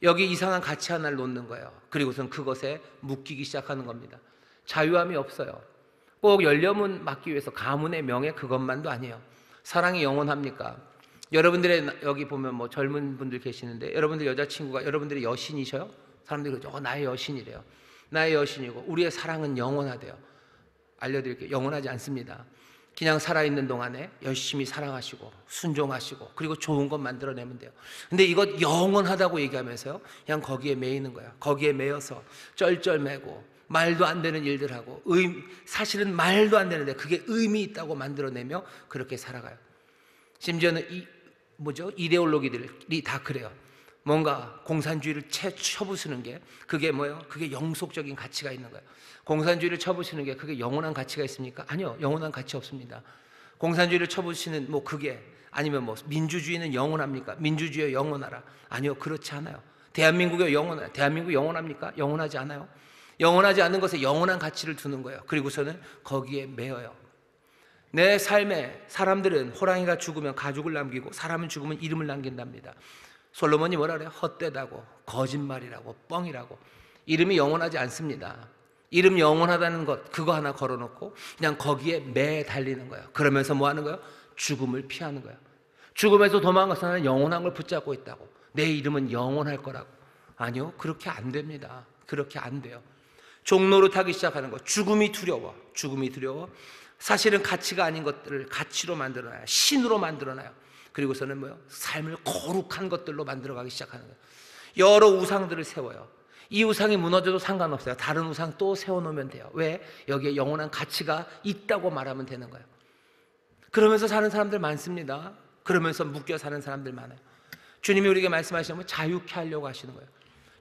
Speaker 1: 여기 이상한 가치 하나를 놓는 거예요. 그리고선 그것에 묶이기 시작하는 겁니다. 자유함이 없어요. 꼭 열려문 받기 위해서 가문의 명예 그것만도 아니에요. 사랑이 영원합니까? 여러분들의 여기 보면 젊은 분들 계시는데, 여러분들 여자친구가 여러분들의 여신이셔요? 사람들이 그러죠. 나의 여신이래요. 나의 여신이고 우리의 사랑은 영원하대요. 알려드릴게요. 영원하지 않습니다. 그냥 살아있는 동안에 열심히 사랑하시고 순종하시고 그리고 좋은 것 만들어내면 돼요. 근데 이것 영원하다고 얘기하면서요, 그냥 거기에 매이는 거야. 거기에 매여서 쩔쩔매고 말도 안 되는 일들 하고 사실은 말도 안 되는데 그게 의미 있다고 만들어내며 그렇게 살아가요. 심지어는 이데올로기들이 다 그래요. 뭔가 공산주의를 쳐부수는 게 그게 뭐예요? 그게 영속적인 가치가 있는 거예요. 공산주의를 쳐부수는 게 그게 영원한 가치가 있습니까? 아니요, 영원한 가치 없습니다. 공산주의를 쳐부수는 그게 아니면 민주주의는 영원합니까? 민주주의 영원하라. 아니요, 그렇지 않아요. 대한민국이 영원해요. 대한민국 영원합니까? 영원하지 않아요. 영원하지 않은 것에 영원한 가치를 두는 거예요. 그리고서는 거기에 매여요. 내 삶에 사람들은 호랑이가 죽으면 가죽을 남기고 사람은 죽으면 이름을 남긴답니다. 솔로몬이 뭐라 그래요? 헛되다고, 거짓말이라고, 뻥이라고. 이름이 영원하지 않습니다. 이름 영원하다는 것, 그거 하나 걸어놓고 그냥 거기에 매 달리는 거예요. 그러면서 뭐 하는 거예요? 죽음을 피하는 거예요. 죽음에서 도망가서 나는 영원한 걸 붙잡고 있다고. 내 이름은 영원할 거라고. 아니요, 그렇게 안 됩니다. 그렇게 안 돼요. 종노릇하기 시작하는 거. 죽음이 두려워. 사실은 가치가 아닌 것들을 가치로 만들어놔요. 신으로 만들어놔요. 그리고서는 뭐요? 삶을 거룩한 것들로 만들어가기 시작하는 거예요. 여러 우상들을 세워요. 이 우상이 무너져도 상관없어요. 다른 우상 또 세워놓으면 돼요. 왜? 여기에 영원한 가치가 있다고 말하면 되는 거예요. 그러면서 사는 사람들 많습니다. 그러면서 묶여 사는 사람들 많아요. 주님이 우리에게 말씀하시면 자유케 하려고 하시는 거예요.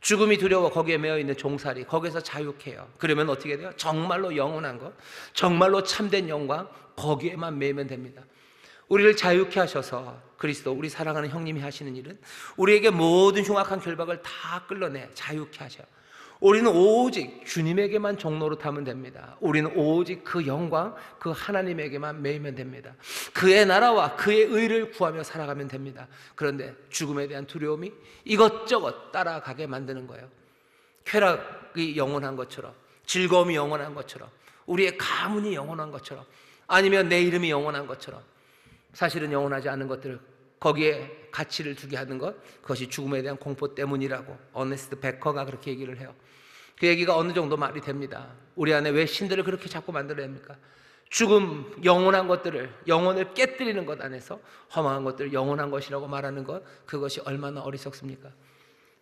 Speaker 1: 죽음이 두려워 거기에 매여 있는 종살이, 거기서 자유케 해요. 그러면 어떻게 돼요? 정말로 영원한 것, 정말로 참된 영광, 거기에만 매이면 됩니다. 우리를 자유케 하셔서 그리스도, 우리 사랑하는 형님이 하시는 일은 우리에게 모든 흉악한 결박을 다 끌어내 자유케 하셔요. 우리는 오직 주님에게만 종로로 타면 됩니다. 우리는 오직 그 영광, 그 하나님에게만 매이면 됩니다. 그의 나라와 그의 의를 구하며 살아가면 됩니다. 그런데 죽음에 대한 두려움이 이것저것 따라가게 만드는 거예요. 쾌락이 영원한 것처럼, 즐거움이 영원한 것처럼, 우리의 가문이 영원한 것처럼, 아니면 내 이름이 영원한 것처럼, 사실은 영원하지 않은 것들을 거기에 가치를 두게 하는 것, 그것이 죽음에 대한 공포 때문이라고 어네스트 베커가 그렇게 얘기를 해요. 그 얘기가 어느 정도 말이 됩니다. 우리 안에 왜 신들을 그렇게 자꾸 만들어냅니까? 죽음, 영원한 것들을, 영혼을 깨뜨리는 것 안에서 허망한 것들을 영원한 것이라고 말하는 것, 그것이 얼마나 어리석습니까?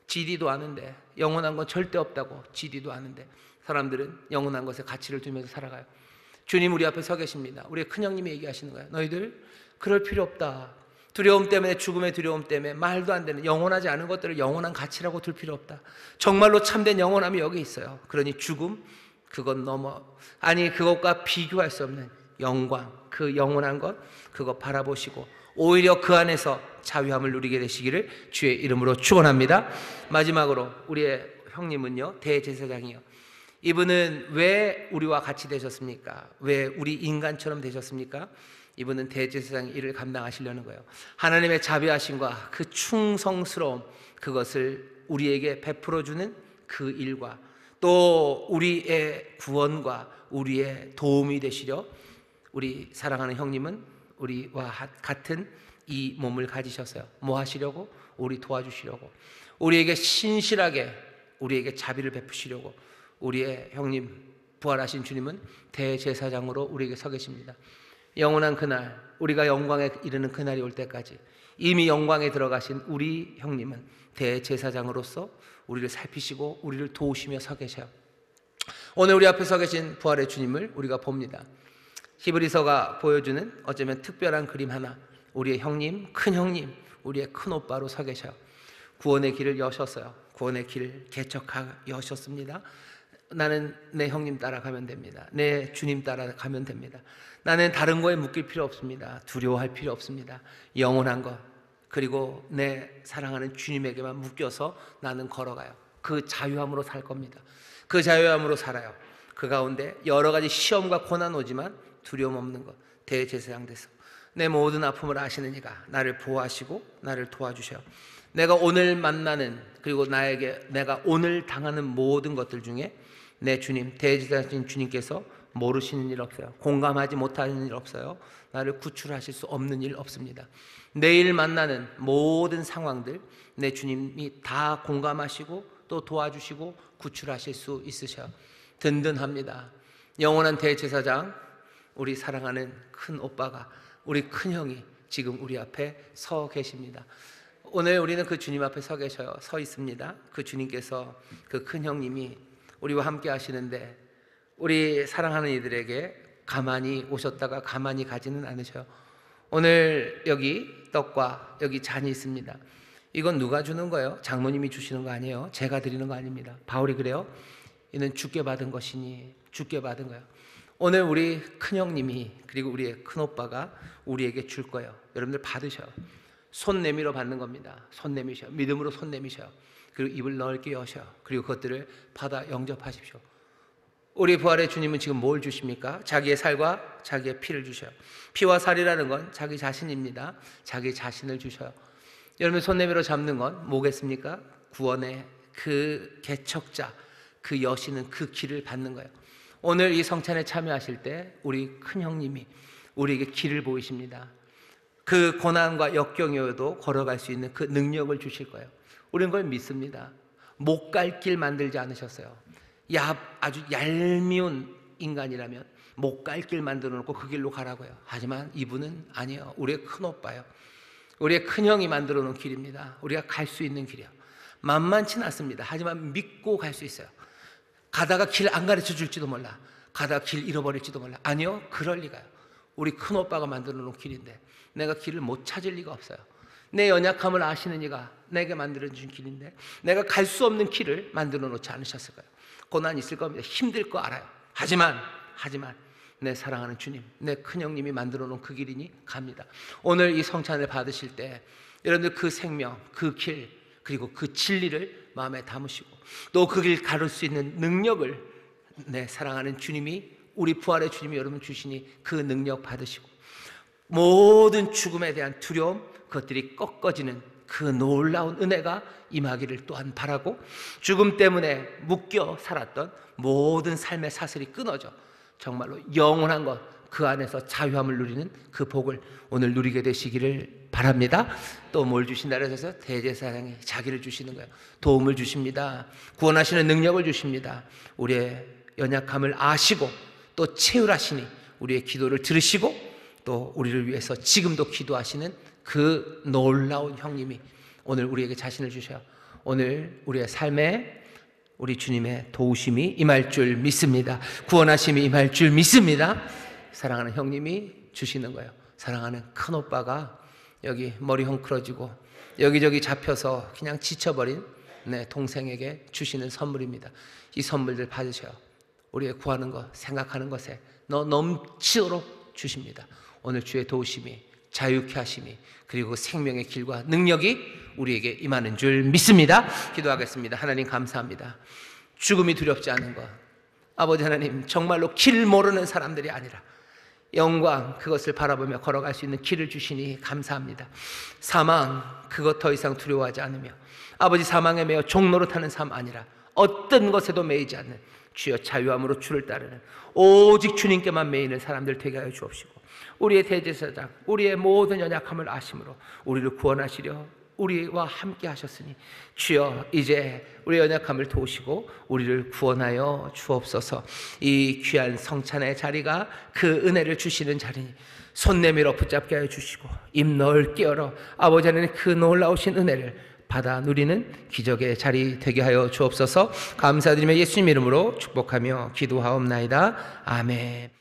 Speaker 1: 지디도 아는데, 영원한 건 절대 없다고 지디도 아는데 사람들은 영원한 것에 가치를 두면서 살아가요. 주님 우리 앞에 서 계십니다. 우리의 큰형님이 얘기하시는 거예요. 너희들 그럴 필요 없다. 두려움 때문에, 죽음의 두려움 때문에 말도 안 되는 영원하지 않은 것들을 영원한 가치라고 둘 필요 없다. 정말로 참된 영원함이 여기 있어요. 그러니 죽음, 그것 넘어, 아니 그것과 비교할 수 없는 영광, 그 영원한 것, 그거 바라보시고 오히려 그 안에서 자유함을 누리게 되시기를 주의 이름으로 축원합니다. 마지막으로 우리의 형님은요, 대제사장이요. 이분은 왜 우리와 같이 되셨습니까? 왜 우리 인간처럼 되셨습니까? 이분은 대제사장의 일을 감당하시려는 거예요. 하나님의 자비하심과 그 충성스러움, 그것을 우리에게 베풀어주는 그 일과 또 우리의 구원과 우리의 도움이 되시려 우리 사랑하는 형님은 우리와 같은 이 몸을 가지셨어요. 뭐 하시려고? 우리 도와주시려고, 우리에게 신실하게 우리에게 자비를 베푸시려고. 우리의 형님, 부활하신 주님은 대제사장으로 우리에게 서 계십니다. 영원한 그날, 우리가 영광에 이르는 그날이 올 때까지 이미 영광에 들어가신 우리 형님은 대제사장으로서 우리를 살피시고 우리를 도우시며 서 계셔요. 오늘 우리 앞에 서 계신 부활의 주님을 우리가 봅니다. 히브리서가 보여주는 어쩌면 특별한 그림 하나, 우리의 형님, 큰 형님, 우리의 큰 오빠로 서 계셔요. 구원의 길을 여셨어요. 구원의 길을 개척하여 여셨습니다. 나는 내 형님 따라가면 됩니다. 내 주님 따라가면 됩니다. 나는 다른 거에 묶일 필요 없습니다. 두려워할 필요 없습니다. 영원한 것, 그리고 내 사랑하는 주님에게만 묶여서 나는 걸어가요. 그 자유함으로 살 겁니다. 그 자유함으로 살아요. 그 가운데 여러 가지 시험과 고난 오지만 두려움 없는 것, 대제사장 돼서 내 모든 아픔을 아시는 이가 나를 보호하시고 나를 도와주셔요. 내가 오늘 만나는, 그리고 내가 오늘 당하는 모든 것들 중에 내 주님, 대제사장인 주님께서 모르시는 일 없어요. 공감하지 못하는 일 없어요. 나를 구출하실 수 없는 일 없습니다. 내일 만나는 모든 상황들 내 주님이 다 공감하시고 또 도와주시고 구출하실 수 있으셔요. 든든합니다. 영원한 대제사장, 우리 사랑하는 큰 오빠가, 우리 큰 형이 지금 우리 앞에 서 계십니다. 오늘 우리는 그 주님 앞에 서 계셔요. 서 있습니다. 그 주님께서, 그 큰 형님이 우리와 함께 하시는데 우리 사랑하는 이들에게 가만히 오셨다가 가만히 가지는 않으셔요. 오늘 여기 떡과 여기 잔이 있습니다. 이건 누가 주는 거예요? 장로님이 주시는 거 아니에요. 제가 드리는 거 아닙니다. 바울이 그래요. 이는 주께 받은 것이니, 주께 받은 거예요. 오늘 우리 큰형님이, 그리고 우리의 큰오빠가 우리에게 줄 거예요. 여러분들 받으셔요. 손 내밀어 받는 겁니다. 손 내미셔요. 믿음으로 손 내미셔요. 그리고 입을 넓게 여셔요. 그리고 그것들을 받아 영접하십시오. 우리 부활의 주님은 지금 뭘 주십니까? 자기의 살과 자기의 피를 주셔요. 피와 살이라는 건 자기 자신입니다. 자기 자신을 주셔요. 여러분 손 내밀어 잡는 건 뭐겠습니까? 구원의 그 개척자, 그 여시는 그 길을 받는 거예요. 오늘 이 성찬에 참여하실 때 우리 큰 형님이 우리에게 길을 보이십니다. 그 고난과 역경이어도 걸어갈 수 있는 그 능력을 주실 거예요. 우리는 그걸 믿습니다. 못 갈 길 만들지 않으셨어요. 아주 얄미운 인간이라면 못 갈 길 만들어 놓고 그 길로 가라고요. 하지만 이분은 아니에요. 우리의 큰 오빠예요. 우리의 큰형이 만들어 놓은 길입니다. 우리가 갈 수 있는 길이요. 만만치는 않습니다. 하지만 믿고 갈 수 있어요. 가다가 길 안 가르쳐 줄지도 몰라. 가다가 길 잃어버릴지도 몰라. 아니요, 그럴 리가요. 우리 큰오빠가 만들어 놓은 길인데 내가 길을 못 찾을 리가 없어요. 내 연약함을 아시는 이가 내게 만들어준 길인데 내가 갈 수 없는 길을 만들어 놓지 않으셨을까요? 고난 있을 겁니다. 힘들 거 알아요. 하지만 내 사랑하는 주님, 내 큰형님이 만들어 놓은 그 길이니 갑니다. 오늘 이 성찬을 받으실 때 여러분들 그 생명, 그 길, 그리고 그 진리를 마음에 담으시고 또 그 길 가를 수 있는 능력을 내 사랑하는 주님이, 우리 부활의 주님이 여러분 주시니 그 능력 받으시고 모든 죽음에 대한 두려움, 그것들이 꺾어지는 그 놀라운 은혜가 임하기를 또한 바라고, 죽음 때문에 묶여 살았던 모든 삶의 사슬이 끊어져 정말로 영원한 것, 그 안에서 자유함을 누리는 그 복을 오늘 누리게 되시기를 바랍니다. 또 뭘 주신다 그래서 대제사장이 자기를 주시는 거예요. 도움을 주십니다. 구원하시는 능력을 주십니다. 우리의 연약함을 아시고 또 채울하시니 우리의 기도를 들으시고 또 우리를 위해서 지금도 기도하시는 그 놀라운 형님이 오늘 우리에게 자신을 주셔요. 오늘 우리의 삶에 우리 주님의 도우심이 임할 줄 믿습니다. 구원하심이 임할 줄 믿습니다. 사랑하는 형님이 주시는 거예요. 사랑하는 큰오빠가 여기 머리 헝클어지고 여기저기 잡혀서 그냥 지쳐버린 내 동생에게 주시는 선물입니다. 이 선물들 받으셔요. 우리의 구하는 것, 생각하는 것에 넘치도록 주십니다. 오늘 주의 도우심이, 자유케 하심이, 그리고 생명의 길과 능력이 우리에게 임하는 줄 믿습니다. 기도하겠습니다. 하나님 감사합니다. 죽음이 두렵지 않은 것, 아버지 하나님, 정말로 길 모르는 사람들이 아니라 영광, 그것을 바라보며 걸어갈 수 있는 길을 주시니 감사합니다. 사망, 그것 더 이상 두려워하지 않으며 아버지, 사망에 매여 종노릇하는 삶 아니라 어떤 것에도 매이지 않는 주여 자유함으로 주를 따르는 오직 주님께만 매이는 사람들 되게 하여 주옵시고, 우리의 대제사장, 우리의 모든 연약함을 아심으로 우리를 구원하시려 우리와 함께 하셨으니 주여 이제 우리의 연약함을 도우시고 우리를 구원하여 주옵소서. 이 귀한 성찬의 자리가 그 은혜를 주시는 자리니 손 내밀어 붙잡게 하여 주시고 입 넓게 열어 아버지 하나님 그 놀라우신 은혜를 받아 누리는 기적의 자리 되게 하여 주옵소서. 감사드리며 예수님 이름으로 축복하며 기도하옵나이다. 아멘.